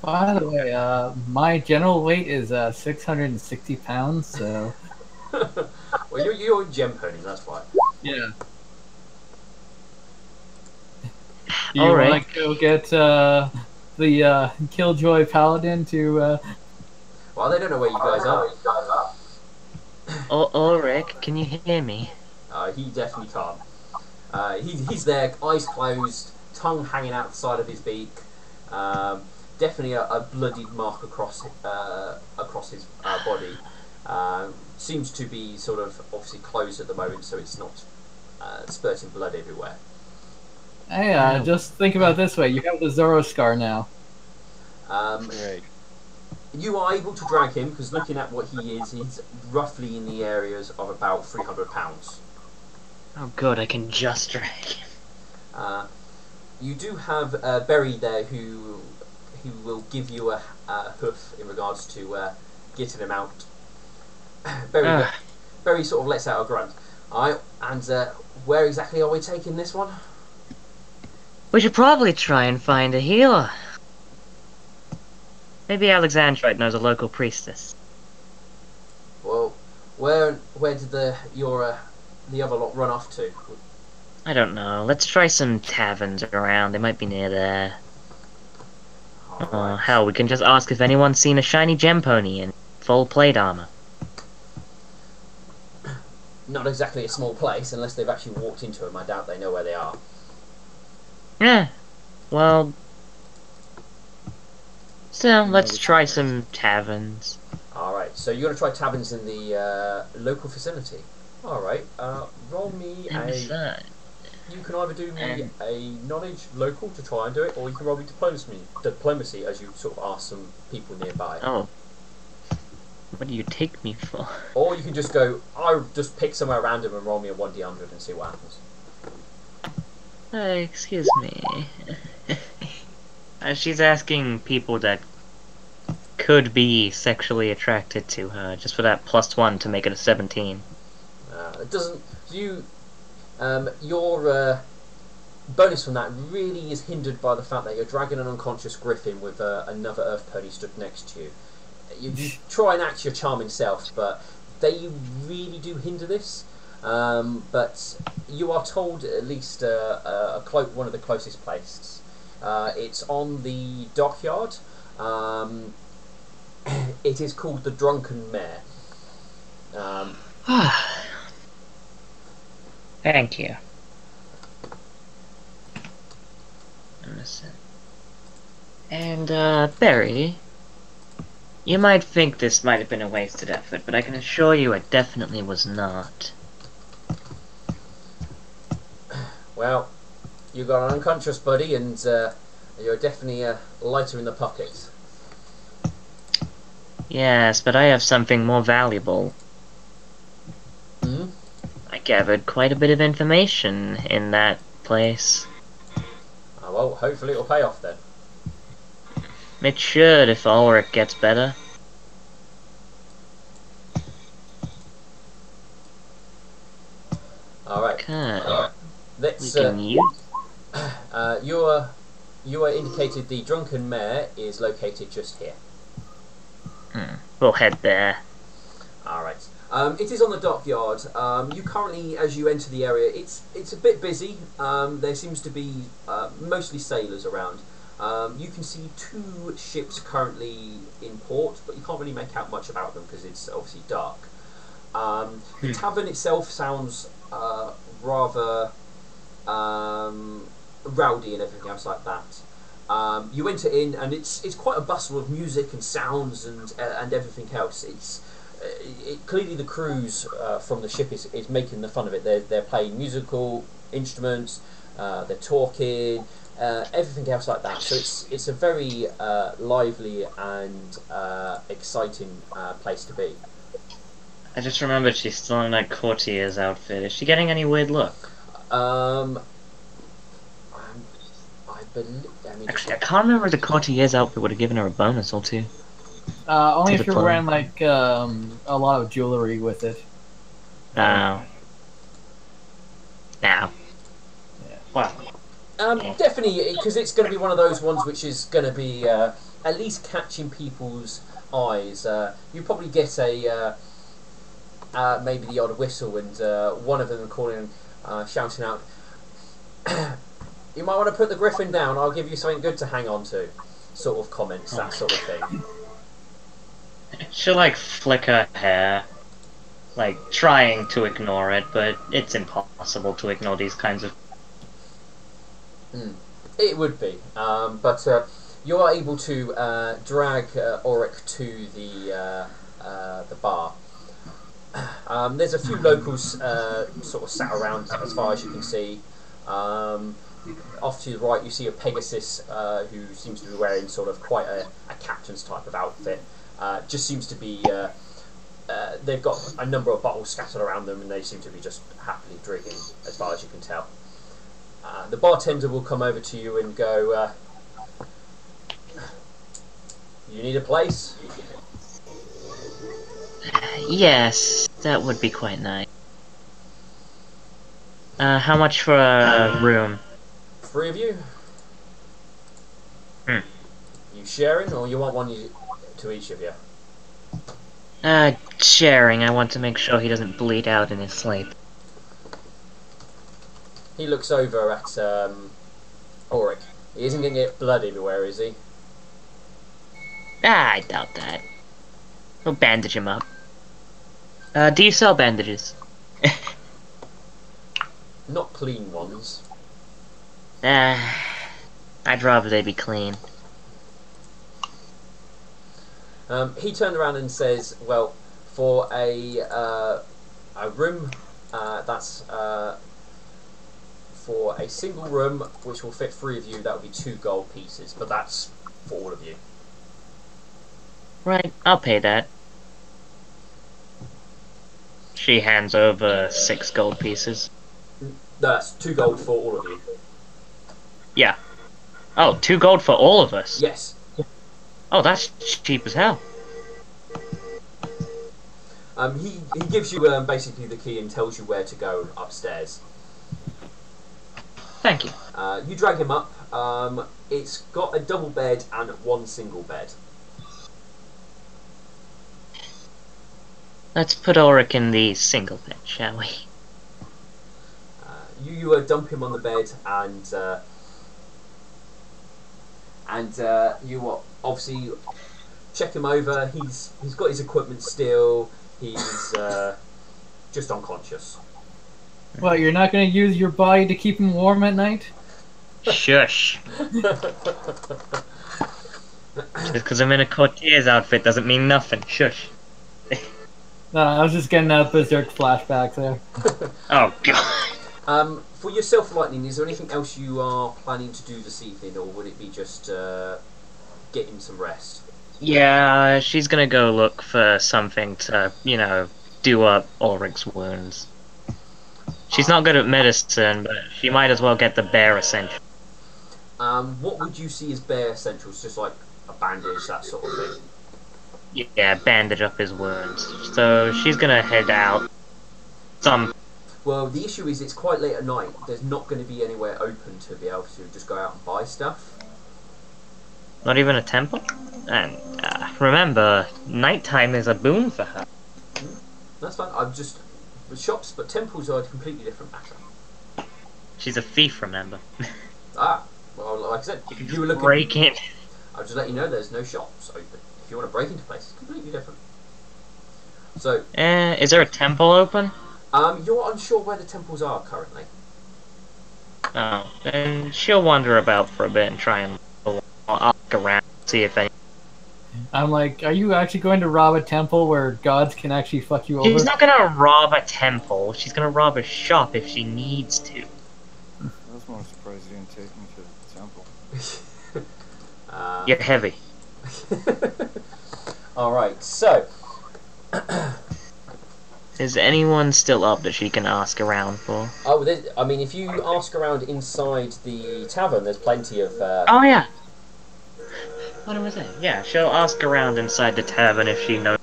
[SPEAKER 2] By the way, my general weight is 660 pounds, so...
[SPEAKER 1] Well, you're gem ponies, that's why.
[SPEAKER 2] Yeah. Do you
[SPEAKER 3] Alright.
[SPEAKER 2] want to go get the Killjoy Paladin to...
[SPEAKER 1] Well, they don't know where you guys are.
[SPEAKER 3] Ulrich, can you hear me?
[SPEAKER 1] He definitely can't. He's there, eyes closed, tongue hanging out the side of his beak. Definitely a bloodied mark across his body. Seems to be sort of obviously closed at the moment, so it's not spurting blood everywhere.
[SPEAKER 2] Hey, just think about it this way. You have the Zoro scar now.
[SPEAKER 5] Right.
[SPEAKER 1] You are able to drag him, because looking at what he is, he's roughly in the areas of about 300 pounds.
[SPEAKER 3] Oh good, I can just drag him.
[SPEAKER 1] You do have Berry there who will give you a hoof in regards to getting him out. Berry sort of lets out a grunt. Alright, and where exactly are we taking this one?
[SPEAKER 3] We should probably try and find a healer. Maybe Alexandrite knows a local priestess.
[SPEAKER 1] Well, where did the other lot run off to?
[SPEAKER 3] I don't know. Let's try some taverns around. They might be near there.
[SPEAKER 1] Alright.
[SPEAKER 3] Hell, we can just ask if anyone's seen a shiny gem pony in full plate armor.
[SPEAKER 1] Not exactly a small place, unless they've actually walked into them. I doubt they know where they are.
[SPEAKER 3] Yeah. Well... So, let's try some taverns.
[SPEAKER 1] Alright, so you're going to try taverns in the local vicinity. Alright, roll me
[SPEAKER 3] And
[SPEAKER 1] a...
[SPEAKER 3] besides,
[SPEAKER 1] you can either do me
[SPEAKER 3] And-
[SPEAKER 1] a knowledge local to try and do it, or you can roll me diplomacy as you sort of ask some people nearby.
[SPEAKER 3] Oh. What do you take me for?
[SPEAKER 1] Or you can just go, I'll just pick somewhere random and roll me a 1d100 and see what happens.
[SPEAKER 3] Excuse me. She's asking people that could be sexually attracted to her, just for that +1 to make it a 17.
[SPEAKER 1] It doesn't. Your bonus from that really is hindered by the fact that you're dragging an unconscious griffin with another earth pony stood next to you. You try and act your charming self, but they really do hinder this. But you are told at least one of the closest places. It's on the dockyard. It is called the Drunken Mare.
[SPEAKER 3] Thank you. Innocent. And, Barry, you might think this might have been a wasted effort, but I can assure you it definitely was not.
[SPEAKER 1] Well, you got an unconscious buddy, and you're definitely lighter in the pockets.
[SPEAKER 3] Yes, but I have something more valuable.
[SPEAKER 1] Hmm?
[SPEAKER 3] I gathered quite a bit of information in that place.
[SPEAKER 1] Well, hopefully it'll pay off then.
[SPEAKER 3] It should if Ulrich gets better.
[SPEAKER 1] Alright.
[SPEAKER 3] Okay. We
[SPEAKER 1] Let's.
[SPEAKER 3] can use.
[SPEAKER 1] You are indicated the Drunken Mare is located just here.
[SPEAKER 3] We'll head there.
[SPEAKER 1] Alright. It is on the dockyard. You currently, as you enter the area, it's a bit busy. There seems to be mostly sailors around. You can see 2 ships currently in port, but you can't really make out much about them because it's obviously dark. The tavern itself sounds rather rowdy and everything else like that. You enter in, and it's quite a bustle of music and sounds and everything else. Clearly the crews from the ship is making the fun of it. They're playing musical instruments, they're talking, everything else like that. So it's a very lively and exciting place to be.
[SPEAKER 3] I just remembered she's still in that courtier's outfit. Is she getting any weird look? Actually, I can't remember if the courtier's outfit would have given her a bonus or two.
[SPEAKER 2] Only
[SPEAKER 3] To
[SPEAKER 2] if
[SPEAKER 3] the
[SPEAKER 2] you're wearing
[SPEAKER 3] clone.
[SPEAKER 2] like a lot of jewelry with it.
[SPEAKER 3] No. Now.
[SPEAKER 2] Yeah.
[SPEAKER 3] Well,
[SPEAKER 1] Definitely, because it's going to be one of those ones which is going to be at least catching people's eyes. You probably get a maybe the odd whistle, and one of them calling, shouting out, "You might want to put the griffin down. I'll give you something good to hang on to." Sort of comments, that sort of thing.
[SPEAKER 3] she'll like flick her hair, like trying to ignore it, but it's impossible to ignore these kinds of.
[SPEAKER 1] It would be, but you are able to drag Auric to the bar. There's a few locals sort of sat around as far as you can see. Off to the right, you see a Pegasus who seems to be wearing sort of quite a captain's type of outfit. Just seems to be. They've got a number of bottles scattered around them, and they seem to be just happily drinking, as far as you can tell. The bartender will come over to you and go, "You need a place?"
[SPEAKER 3] Yes, that would be quite nice. How much for a room?
[SPEAKER 1] 3 of you?
[SPEAKER 3] Hmm.
[SPEAKER 1] You sharing, or you want one to each of you?
[SPEAKER 3] Sharing. I want to make sure he doesn't bleed out in his sleep.
[SPEAKER 1] He looks over at Auric. He isn't going to get blood everywhere, is he?
[SPEAKER 3] I doubt that. We'll bandage him up. Do you sell bandages?
[SPEAKER 1] Not clean ones.
[SPEAKER 3] I'd rather they be clean.
[SPEAKER 1] He turned around and says, "Well, for a room, that's for a single room, which will fit 3 of you, that would be 2 gold pieces, but that's for all of you.
[SPEAKER 3] Right, I'll pay that. She hands over 6 gold pieces.
[SPEAKER 1] No, that's 2 gold for all of you.
[SPEAKER 3] Yeah. Oh, 2 gold for all of us?
[SPEAKER 1] Yes.
[SPEAKER 3] Oh, that's cheap as hell.
[SPEAKER 1] He gives you basically the key and tells you where to go upstairs.
[SPEAKER 3] Thank you.
[SPEAKER 1] You drag him up. It's got a double bed and 1 single bed.
[SPEAKER 3] Let's put Ulrich in the single bed, shall we?
[SPEAKER 1] You dump him on the bed, and you obviously check him over. He's got his equipment still. He's just unconscious.
[SPEAKER 2] Well, you're not going to use your body to keep him warm at night?
[SPEAKER 3] Shush. Just because I'm in a courtier's outfit doesn't mean nothing. Shush.
[SPEAKER 2] No, I was just getting berserk flashbacks there.
[SPEAKER 3] Oh, God.
[SPEAKER 1] For yourself, Lightning, is there anything else you are planning to do this evening, or would it be just getting some rest?
[SPEAKER 3] Yeah, she's gonna go look for something to, do up Ulrich's wounds. She's not good at medicine, but she might as well get the bare essentials.
[SPEAKER 1] What would you see as bare essentials? Just like a bandage, that sort of thing?
[SPEAKER 3] Yeah, bandage up his wounds. So she's gonna head out.
[SPEAKER 1] Well, the issue is it's quite late at night. There's not going to be anywhere open to be able to just go out and buy stuff.
[SPEAKER 3] Not even a temple? And remember, nighttime is a boon for her.
[SPEAKER 1] That's fine. Shops, but temples are a completely different matter.
[SPEAKER 3] She's a thief, remember?
[SPEAKER 1] Well, like I said, if you were looking...
[SPEAKER 3] Break in.
[SPEAKER 1] I'll just let you know there's no shops open. If you want to break into places, completely different. So...
[SPEAKER 3] Is there a temple open?
[SPEAKER 1] You're unsure where the temples are currently.
[SPEAKER 3] Oh, then she'll wander about for a bit and try and look around, see if any...
[SPEAKER 2] I'm like, are you actually going to rob a temple where gods can actually fuck you over?
[SPEAKER 3] She's not gonna rob a temple, she's gonna rob a shop if she needs to.
[SPEAKER 5] I was more surprised you didn't take me to the temple.
[SPEAKER 3] You're heavy.
[SPEAKER 1] Alright, so...
[SPEAKER 3] Is anyone still up that she can ask around for?
[SPEAKER 1] Oh, I mean, if you ask around inside the tavern, there's plenty of...
[SPEAKER 3] Oh, yeah. What was it? Yeah, she'll ask around inside the tavern if she knows.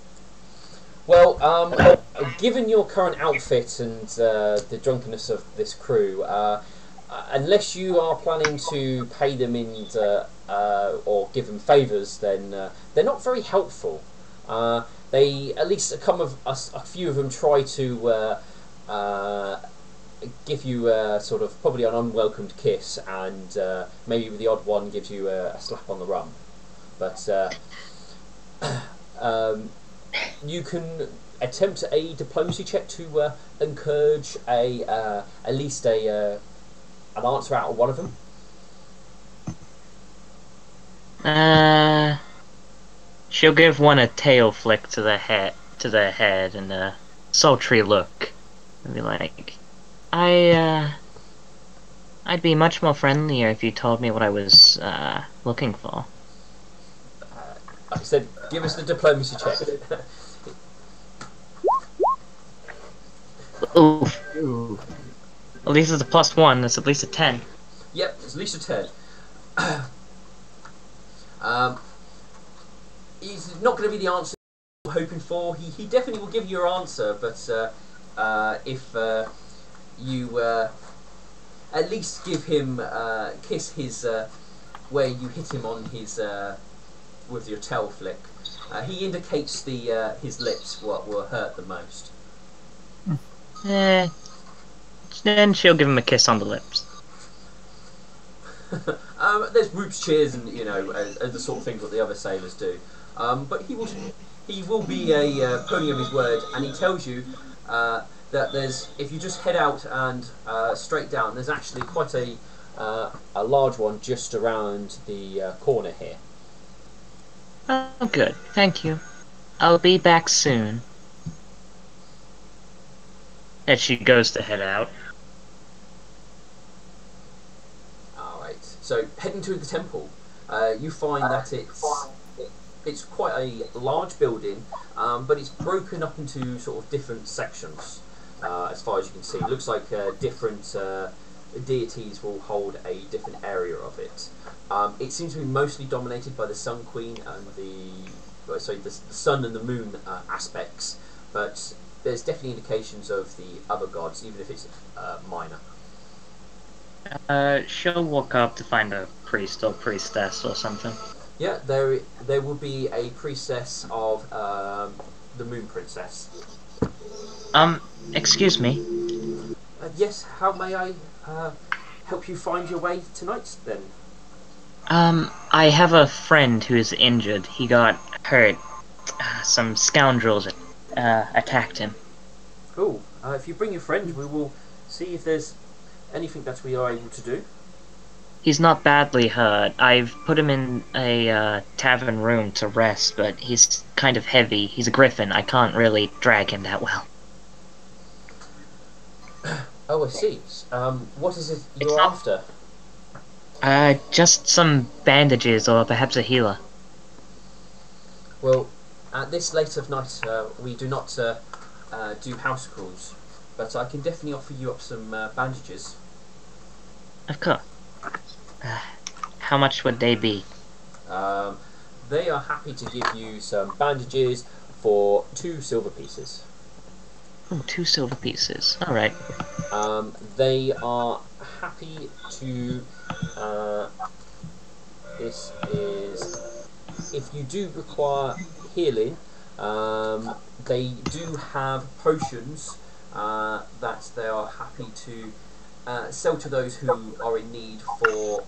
[SPEAKER 1] Well, given your current outfit and the drunkenness of this crew, unless you are planning to pay them or give them favours, then they're not very helpful. They, at least a few of them try to give you sort of probably an unwelcomed kiss, and maybe the odd one gives you a slap on the rump. But you can attempt a diplomacy check to encourage at least an answer out of one of them.
[SPEAKER 3] She'll give one a tail flick to their head and a sultry look, and be like, I'd be much more friendlier if you told me what I was looking for.
[SPEAKER 1] Like I said, give us the diplomacy check.
[SPEAKER 3] Oof.
[SPEAKER 2] Ooh.
[SPEAKER 3] At least it's a +1, that's at least a 10.
[SPEAKER 1] Yep, it's at least a 10. He's not going to be the answer you're hoping for. He definitely will give you your answer, but if you at least give him kiss his where you hit him on his with your tail flick, he indicates his lips what will hurt the most.
[SPEAKER 3] Then she'll give him a kiss on the lips.
[SPEAKER 1] There's whoops, cheers, and the sort of things that the other sailors do. But he will be a pony of his word, and he tells you that if you just head out and straight down, there's actually quite a large one just around the corner here.
[SPEAKER 3] Oh, good. Thank you. I'll be back soon. And she goes to head out.
[SPEAKER 1] So heading to the temple, you find that it's quite a large building, but it's broken up into sort of different sections. As far as you can see, it looks like different deities will hold a different area of it. It seems to be mostly dominated by the Sun Queen and the Sun and the Moon aspects, but there's definitely indications of the other gods, even if it's minor.
[SPEAKER 3] She'll walk up to find a priest or priestess or something.
[SPEAKER 1] Yeah, there will be a priestess of the Moon Princess.
[SPEAKER 3] Excuse me.
[SPEAKER 1] Yes, how may I help you find your way tonight, then?
[SPEAKER 3] I have a friend who is injured. He got hurt. Some scoundrels attacked him.
[SPEAKER 1] Oh, if you bring your friend, we will see if there's anything that we are able to do.
[SPEAKER 3] He's not badly hurt. I've put him in a tavern room to rest, but he's kind of heavy. He's a griffin. I can't really drag him that well.
[SPEAKER 1] Oh, I see. What is it you're after?
[SPEAKER 3] Just some bandages or perhaps a healer.
[SPEAKER 1] Well, at this late of night, we do not do house calls, but I can definitely offer you up some bandages.
[SPEAKER 3] Of course. How much would they be?
[SPEAKER 1] They are happy to give you some bandages for 2 silver pieces.
[SPEAKER 3] Oh, 2 silver pieces. Alright.
[SPEAKER 1] They are happy to... this is... If you do require healing, they do have potions that they are happy to sell to those who are in need for...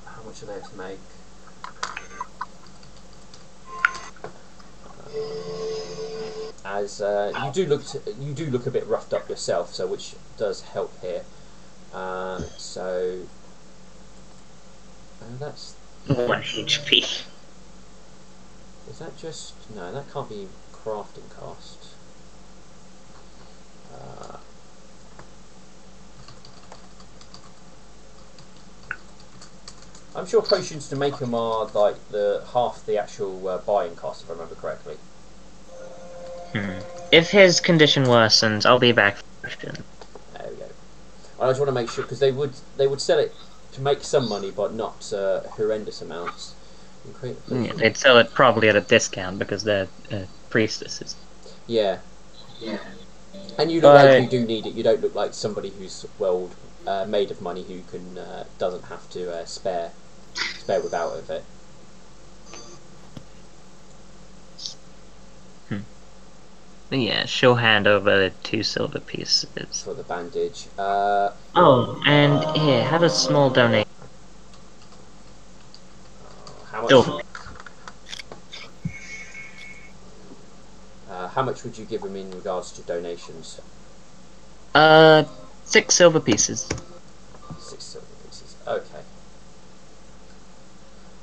[SPEAKER 1] How much are they to make? As you do look a bit roughed up yourself, so which does help here. So that's
[SPEAKER 3] 1 HP.
[SPEAKER 1] Is that just no? That can't be crafting cost. I'm sure potions to make them are like half the actual buying cost, if I remember correctly.
[SPEAKER 3] If his condition worsens, I'll be back for potion.
[SPEAKER 1] There we go. I just want to make sure, because they would sell it to make some money, but not horrendous amounts.
[SPEAKER 3] Yeah, they'd sell it probably at a discount because they're priestesses.
[SPEAKER 1] Yeah. Yeah. And you look like you do need it. You don't look like somebody who's made of money who can doesn't have to spare without of it.
[SPEAKER 3] Yeah, she'll hand over the 2 silver pieces.
[SPEAKER 1] For the bandage.
[SPEAKER 3] Oh, and here, have a small donation.
[SPEAKER 1] How much? How much would you give him in regards to donations?
[SPEAKER 3] 6 silver pieces.
[SPEAKER 1] 6 silver pieces. Okay.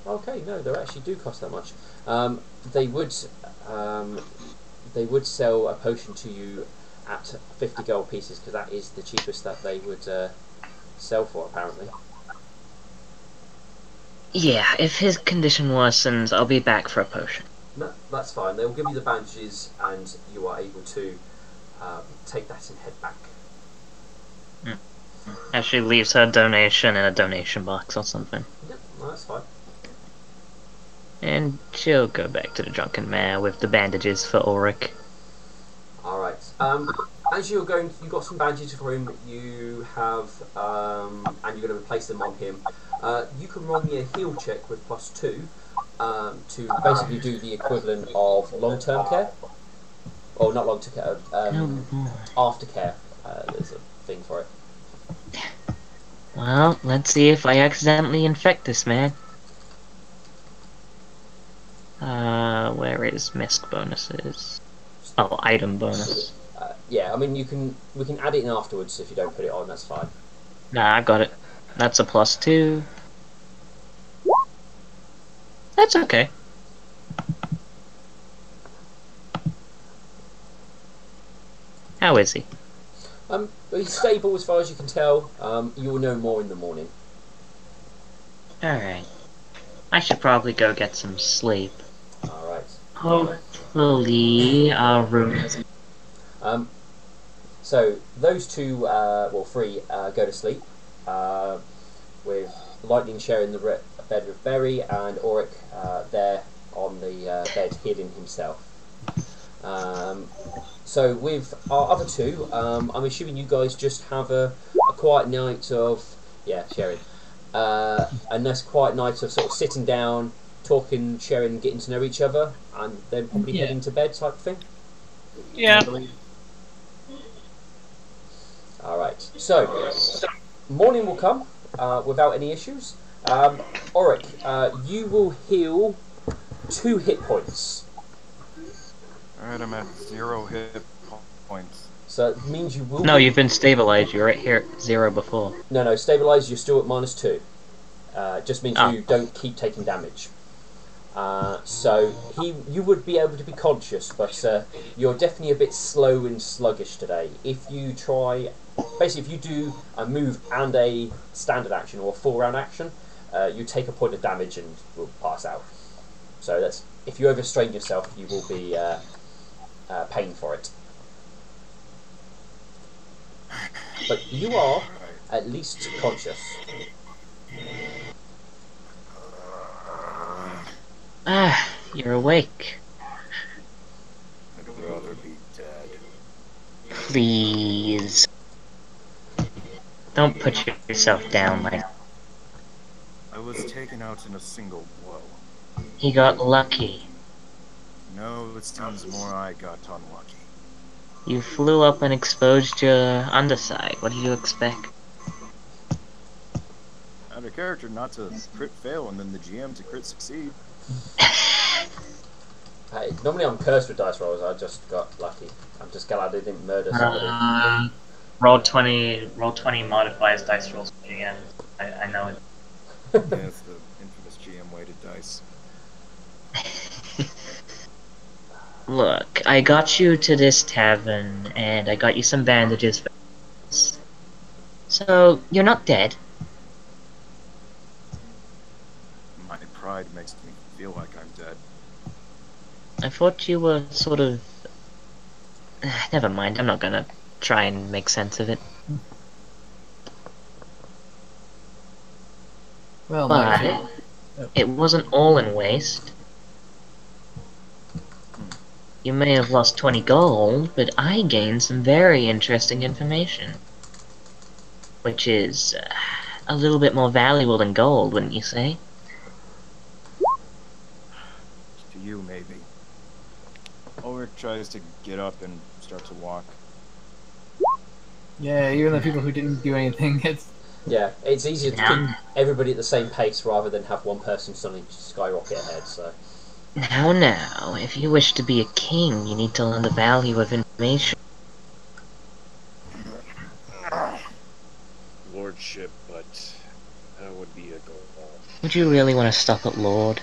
[SPEAKER 1] Okay, no, they actually do cost that much. They would sell a potion to you at 50 gold pieces, because that is the cheapest that they would sell for, apparently.
[SPEAKER 3] Yeah, if his condition worsens, I'll be back for a potion.
[SPEAKER 1] No, that's fine. They'll give you the bandages, and you are able to take that and head back.
[SPEAKER 3] As she leaves her donation in a donation box or something.
[SPEAKER 1] Yep, no, that's fine.
[SPEAKER 3] And she'll go back to the Drunken Mare with the bandages for Ulrich.
[SPEAKER 1] Alright. As you're going, you've got some bandages for him, you have, and you're going to place them on him. You can roll me a heal check with +2 to basically do the equivalent of long-term care. Or not long-term care, aftercare. There's a thing for it.
[SPEAKER 3] Well, let's see if I accidentally infect this man. Where is misc bonuses? Oh, item bonus.
[SPEAKER 1] Yeah, I mean we can add it in afterwards if you don't put it on. That's fine.
[SPEAKER 3] Nah, I got it. That's a +2. That's okay. How is he?
[SPEAKER 1] He's stable as far as you can tell. You will know more in the morning.
[SPEAKER 3] Alright. I should probably go get some sleep.
[SPEAKER 1] Alright.
[SPEAKER 3] Hopefully, our room is...
[SPEAKER 1] So those two, well, three, go to sleep, with Lightning sharing the bed with Berry and Auric there on the bed healing himself. So with our other two, I'm assuming you guys just have a quiet night of, yeah, sharing. A nice quiet night of sort of sitting down, talking, sharing, getting to know each other, and then probably heading to bed type of thing.
[SPEAKER 4] Yeah.
[SPEAKER 1] Alright, so morning will come without any issues. Auric, you will heal 2 hit points.
[SPEAKER 5] Alright, I'm at 0 hit points.
[SPEAKER 1] So it means you will.
[SPEAKER 3] No, you've been stabilized. You're right here at 0 before.
[SPEAKER 1] No, stabilize. You're still at -2. Just means
[SPEAKER 3] Ah.
[SPEAKER 1] you don't keep taking damage. So you would be able to be conscious, but you're definitely a bit slow and sluggish today. If you try, basically, if you do a move and a standard action or a full round action, you take a point of damage and will pass out. So that's, if you overstrain yourself, you will be paying for it. But you are at least conscious.
[SPEAKER 3] Ah, you're awake.
[SPEAKER 5] I'd rather be dead.
[SPEAKER 3] Please. Don't put yourself down like...
[SPEAKER 5] I was taken out in a single blow.
[SPEAKER 3] He got lucky.
[SPEAKER 5] No, it seems more I got unlucky.
[SPEAKER 3] You flew up and exposed your underside. What did you expect?
[SPEAKER 5] I had a character not to crit fail and then the GM to crit succeed.
[SPEAKER 1] Hey, normally I'm cursed with dice rolls. I just got lucky. I'm just glad I didn't murder somebody.
[SPEAKER 3] Roll 20 modifies dice rolls again. I know it.
[SPEAKER 5] Yeah, it's the infamous GM weighted dice.
[SPEAKER 3] Look, I got you to this tavern, and I got you some bandages for this. So, you're not dead.
[SPEAKER 5] My pride makes me feel like I'm dead.
[SPEAKER 3] I thought you were sort of... Never mind, I'm not gonna try and make sense of it.
[SPEAKER 2] Well,
[SPEAKER 3] But
[SPEAKER 2] Mike,
[SPEAKER 3] it wasn't all in waste. You may have lost 20 gold, but I gained some very interesting information. Which is a little bit more valuable than gold, wouldn't you say?
[SPEAKER 5] To you, maybe. Ulrich tries to get up and start to walk.
[SPEAKER 2] yeah, even the people who didn't do anything, it's
[SPEAKER 1] Yeah, it's easier to
[SPEAKER 3] Yeah.
[SPEAKER 1] keep everybody at the same pace rather than have one person suddenly skyrocket ahead. So
[SPEAKER 3] Now, if you wish to be a king, you need to learn the value of information.
[SPEAKER 5] Lordship, but that would be a goal.
[SPEAKER 3] Would you really want to stop at Lord?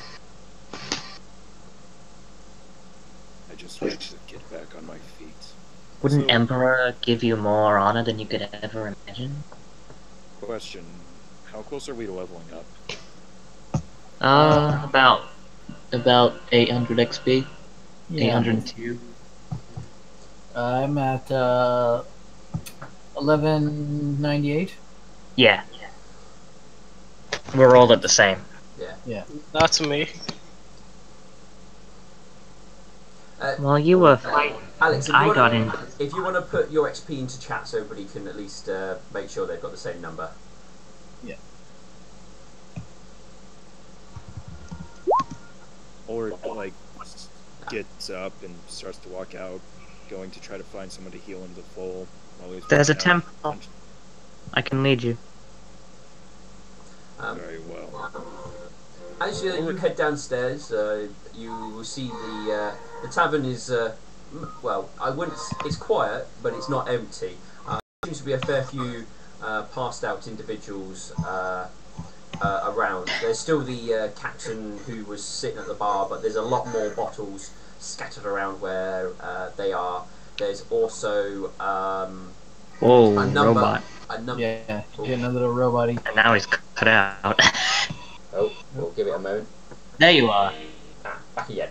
[SPEAKER 5] I just want to get back on my feet.
[SPEAKER 3] Wouldn't
[SPEAKER 5] So-
[SPEAKER 3] Emperor give you more honor than you could ever imagine?
[SPEAKER 5] Question: how close are we to leveling up?
[SPEAKER 3] About 800 XP.
[SPEAKER 2] yeah.
[SPEAKER 3] 802.
[SPEAKER 2] I'm at 1198.
[SPEAKER 3] Yeah. We're all at the same.
[SPEAKER 4] That's me.
[SPEAKER 3] Well, you were fighting.
[SPEAKER 1] Alex, if
[SPEAKER 3] I got in.
[SPEAKER 1] if you want to put your XP into chat so everybody can at least make sure they've got the same number.
[SPEAKER 5] Or like gets up and starts to walk out, going to try to find someone to heal him to full. While he's
[SPEAKER 3] There's a
[SPEAKER 5] walking out.
[SPEAKER 3] temple. I can lead you.
[SPEAKER 5] Very well.
[SPEAKER 1] As you head downstairs, you will see the tavern is well, I wouldn't. It's quiet, but it's not empty. There seems to be a fair few passed out individuals around. There's still the captain who was sitting at the bar, but there's a lot more bottles scattered around where they are. There's also
[SPEAKER 3] Oh, robot.
[SPEAKER 1] a number.
[SPEAKER 2] Yeah, another little robot.
[SPEAKER 3] And now he's cut out.
[SPEAKER 1] We'll give it a moment.
[SPEAKER 3] There you are.
[SPEAKER 1] Back again.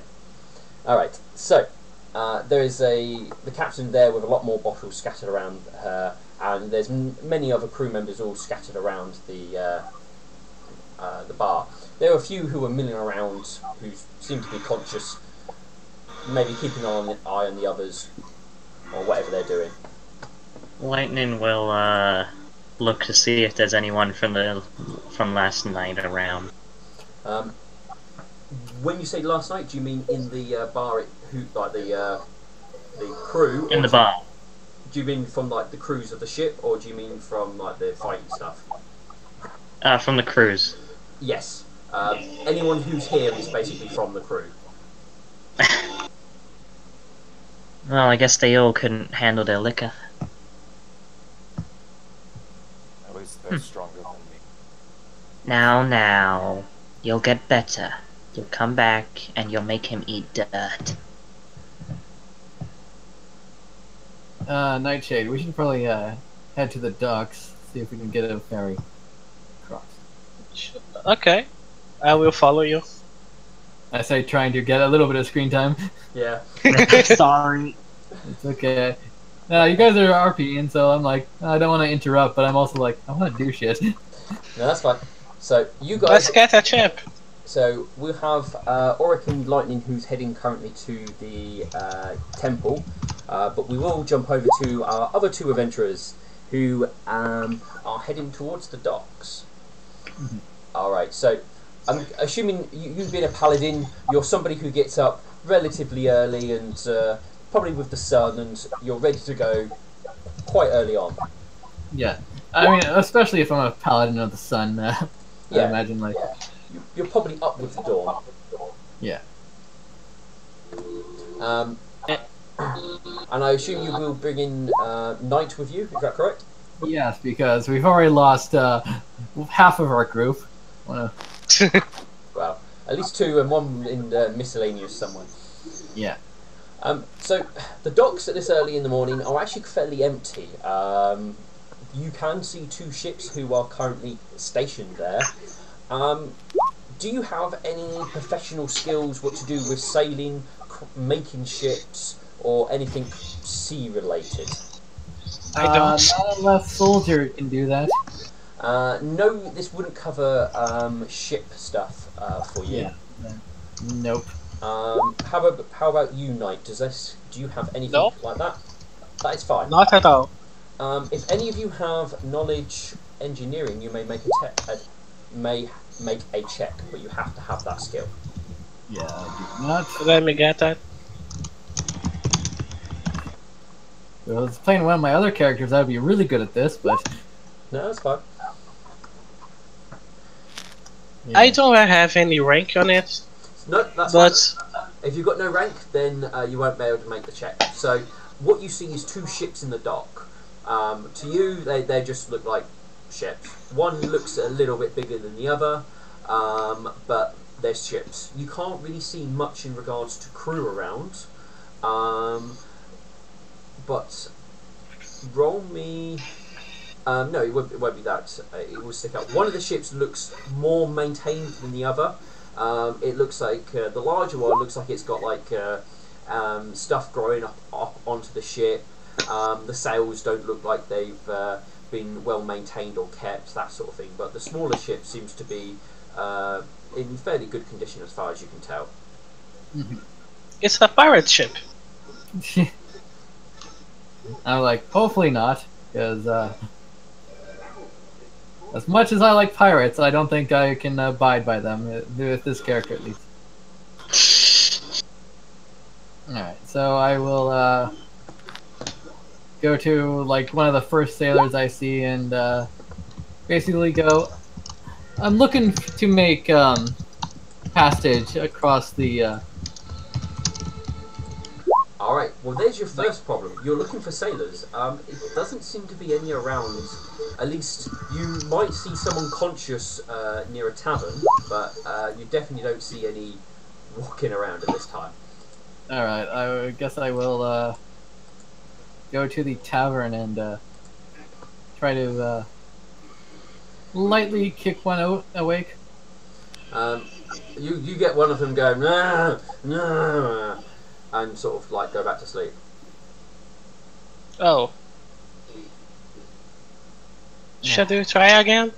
[SPEAKER 1] Alright, so there is the captain there with a lot more bottles scattered around her, and there's many other crew members all scattered around the bar. There are a few who are milling around who seem to be conscious, maybe keeping an eye on the others, or whatever they're doing.
[SPEAKER 3] Lightning will look to see if there's anyone from last night around.
[SPEAKER 1] When you say last night, do you mean in the bar, the crew?
[SPEAKER 3] In the bar.
[SPEAKER 1] Do you mean from like the crews of the ship, or do you mean from like the fighting stuff?
[SPEAKER 3] From the cruise.
[SPEAKER 1] Yes. Anyone who's here is basically from the crew.
[SPEAKER 3] Well, I guess they all couldn't handle their liquor.
[SPEAKER 5] At least they're stronger than me.
[SPEAKER 3] Now, you'll get better. You'll come back and you'll make him eat dirt.
[SPEAKER 2] Nightshade, we should probably head to the docks, see if we can get a ferry across.
[SPEAKER 4] Okay, I will follow you.
[SPEAKER 2] I say trying to get a little bit of screen time.
[SPEAKER 1] Yeah.
[SPEAKER 3] Sorry.
[SPEAKER 2] It's okay. You guys are RPing, so I'm like, I don't want to interrupt, but I'm also like, I want to do shit.
[SPEAKER 1] No, that's fine. So you guys.
[SPEAKER 4] Let's get a chip.
[SPEAKER 1] So we'll have Auric and Lightning, who's heading currently to the temple, but we will jump over to our other two adventurers who are heading towards the docks.
[SPEAKER 2] Mm-hmm.
[SPEAKER 1] All right. So I'm assuming you've been a paladin. You're somebody who gets up relatively early and probably with the sun, and you're ready to go quite early on.
[SPEAKER 2] Yeah. I mean, especially if I'm a paladin of the sun, I
[SPEAKER 1] Yeah.
[SPEAKER 2] imagine, like...
[SPEAKER 1] You're probably up with the dawn.
[SPEAKER 2] Yeah.
[SPEAKER 1] And I assume you will bring in Knight with you, is that correct?
[SPEAKER 2] Yes, because we've already lost half of our group. Wanna...
[SPEAKER 1] Well, at least two and one in miscellaneous somewhere.
[SPEAKER 2] Yeah.
[SPEAKER 1] So, the docks at this early in the morning are actually fairly empty. You can see two ships who are currently stationed there. Do you have any professional skills what to do with sailing, making ships, or anything sea related?
[SPEAKER 4] I don't.
[SPEAKER 2] Not unless Soldier can do that.
[SPEAKER 1] No, this wouldn't cover ship stuff for you.
[SPEAKER 2] Yeah. Nope.
[SPEAKER 1] How about you, Knight? Do you have anything
[SPEAKER 4] No.
[SPEAKER 1] like that? That is fine.
[SPEAKER 4] Not at all.
[SPEAKER 1] If any of you have knowledge engineering, you may make a check, but you have to have that skill.
[SPEAKER 2] Yeah, I do not.
[SPEAKER 4] Let me get that.
[SPEAKER 2] If I was playing one of my other characters, I'd be really good at this, but...
[SPEAKER 1] No, that's fine.
[SPEAKER 2] Yeah.
[SPEAKER 4] I don't have any rank on it,
[SPEAKER 1] No, that's
[SPEAKER 4] but
[SPEAKER 1] fine. If you've got no rank, then you won't be able to make the check. So what you see is two ships in the dock. To you, they just look like ships. One looks a little bit bigger than the other, but they're ships. You can't really see much in regards to crew around, but roll me... no, it won't be that. It will stick out. One of the ships looks more maintained than the other. It looks like the larger one looks like it's got like stuff growing up onto the ship. The sails don't look like they've been well maintained or kept, that sort of thing. But the smaller ship seems to be in fairly good condition as far as you can tell.
[SPEAKER 4] it's a pirate ship.
[SPEAKER 2] I'm like, hopefully not, because as much as I like pirates, I don't think I can abide by them, with this character at least. Alright, so I will go to like one of the first sailors I see and basically go, I'm looking to make passage across the
[SPEAKER 1] Alright, well there's your first problem. You're looking for sailors. It doesn't seem to be any around. At least you might see someone conscious near a tavern, but you definitely don't see any walking around at this time.
[SPEAKER 2] Alright, I guess I will go to the tavern and try to lightly kick one awake.
[SPEAKER 1] You get one of them going, nah, nah, and sort of like go back to sleep.
[SPEAKER 4] Oh. Should we try again?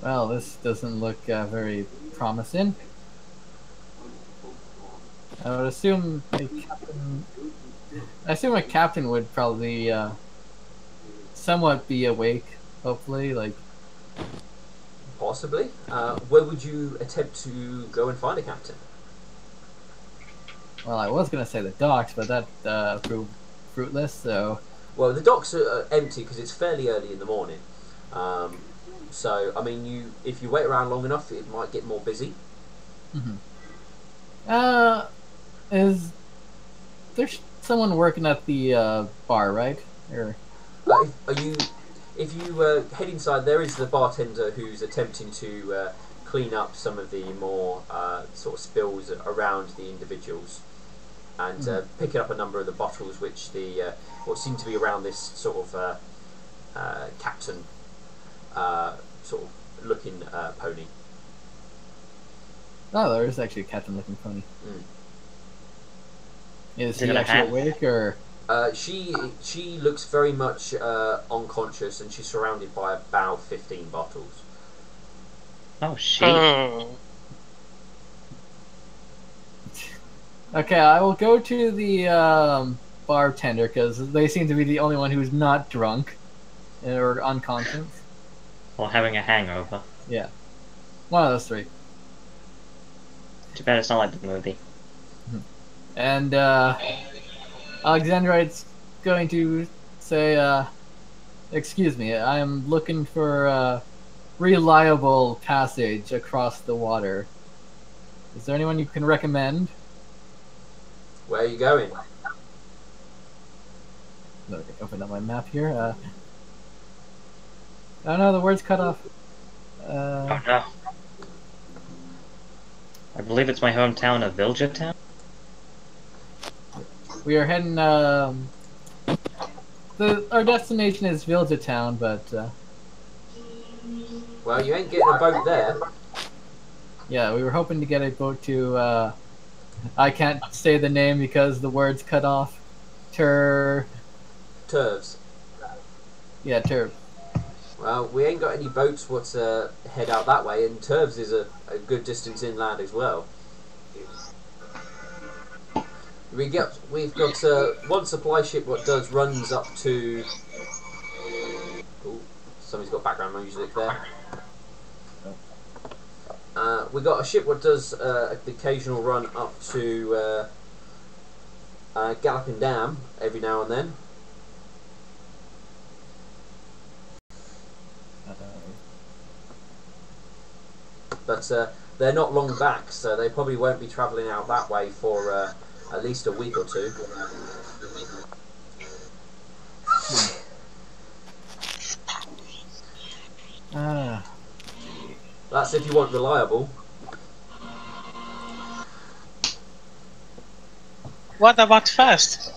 [SPEAKER 2] Well, this doesn't look very promising. I would assume a captain. I assume a captain would probably somewhat be awake. Hopefully, like.
[SPEAKER 1] Possibly. Where would you attempt to go and find a captain?
[SPEAKER 2] Well, I was gonna say the docks, but that proved fruitless. So.
[SPEAKER 1] Well, the docks are empty because it's fairly early in the morning. So, I mean, if you wait around long enough, it might get more busy.
[SPEAKER 2] Mm-hmm. Is there someone working at the bar, right? Or
[SPEAKER 1] If you head inside, there is the bartender who's attempting to clean up some of the more sort of spills around the individuals, and picking up a number of the bottles which what seem to be around this sort of captain sort of looking pony.
[SPEAKER 2] oh, there is actually a captain-looking pony.
[SPEAKER 1] Mm.
[SPEAKER 2] Is
[SPEAKER 3] Is it
[SPEAKER 2] he
[SPEAKER 3] a
[SPEAKER 2] actually
[SPEAKER 3] hat?
[SPEAKER 2] awake or?
[SPEAKER 1] She looks very much unconscious, and she's surrounded by about 15 bottles.
[SPEAKER 3] Oh shit.
[SPEAKER 2] Okay, I will go to the bartender because they seem to be the only one who's not drunk or unconscious.
[SPEAKER 3] Or having a hangover.
[SPEAKER 2] Yeah, one of those three.
[SPEAKER 3] Too bad it's not like the movie.
[SPEAKER 2] And Alexandrite's going to say, "Excuse me, I am looking for a reliable passage across the water. Is there anyone you can recommend?"
[SPEAKER 1] Where are you going?
[SPEAKER 2] Let me open up my map here. Oh no, the word's cut off.
[SPEAKER 3] Oh no. I believe it's my hometown of Viljatown.
[SPEAKER 2] We are heading. Our destination is Viljatown, but
[SPEAKER 1] Well, you ain't getting a boat there.
[SPEAKER 2] yeah, we were hoping to get a boat to. I can't say the name because the word's cut off.
[SPEAKER 1] Turves.
[SPEAKER 2] Yeah, Tur.
[SPEAKER 1] Well, we ain't got any boats what head out that way, and Turves is a good distance inland as well. We've got one supply ship what runs up to. Ooh, somebody's got background music there. We got a ship what does the occasional run up to Galloping Dam every now and then. But they're not long back, so they probably won't be travelling out that way for at least a week or two. That's if you want reliable.
[SPEAKER 4] What about fast?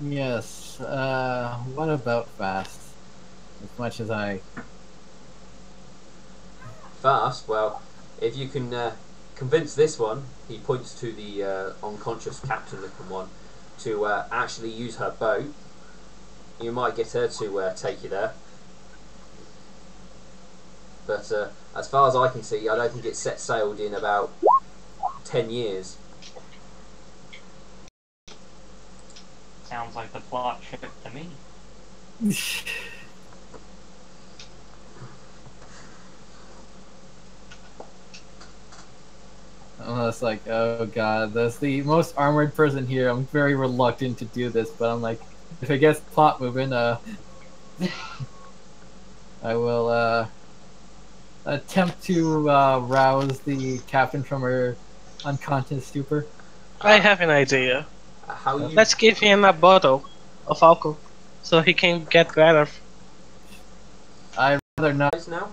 [SPEAKER 2] Yes. What about fast? As much as I.
[SPEAKER 1] Fast? Well, if you can convince this one, he points to the unconscious captain-looking one, to actually use her boat, you might get her to take you there. But as far as I can see, I don't think it's set sailed in about 10 years.
[SPEAKER 3] Sounds like the plot ship to me.
[SPEAKER 2] Almost like, oh god, that's the most armored person here. I'm very reluctant to do this, but I'm like, if it gets plot moving, I will attempt to rouse the captain from her unconscious stupor.
[SPEAKER 4] I have an idea.
[SPEAKER 1] How you?
[SPEAKER 4] Let's give him a bottle of alcohol so he can get better.
[SPEAKER 2] I'd rather not.
[SPEAKER 1] Now?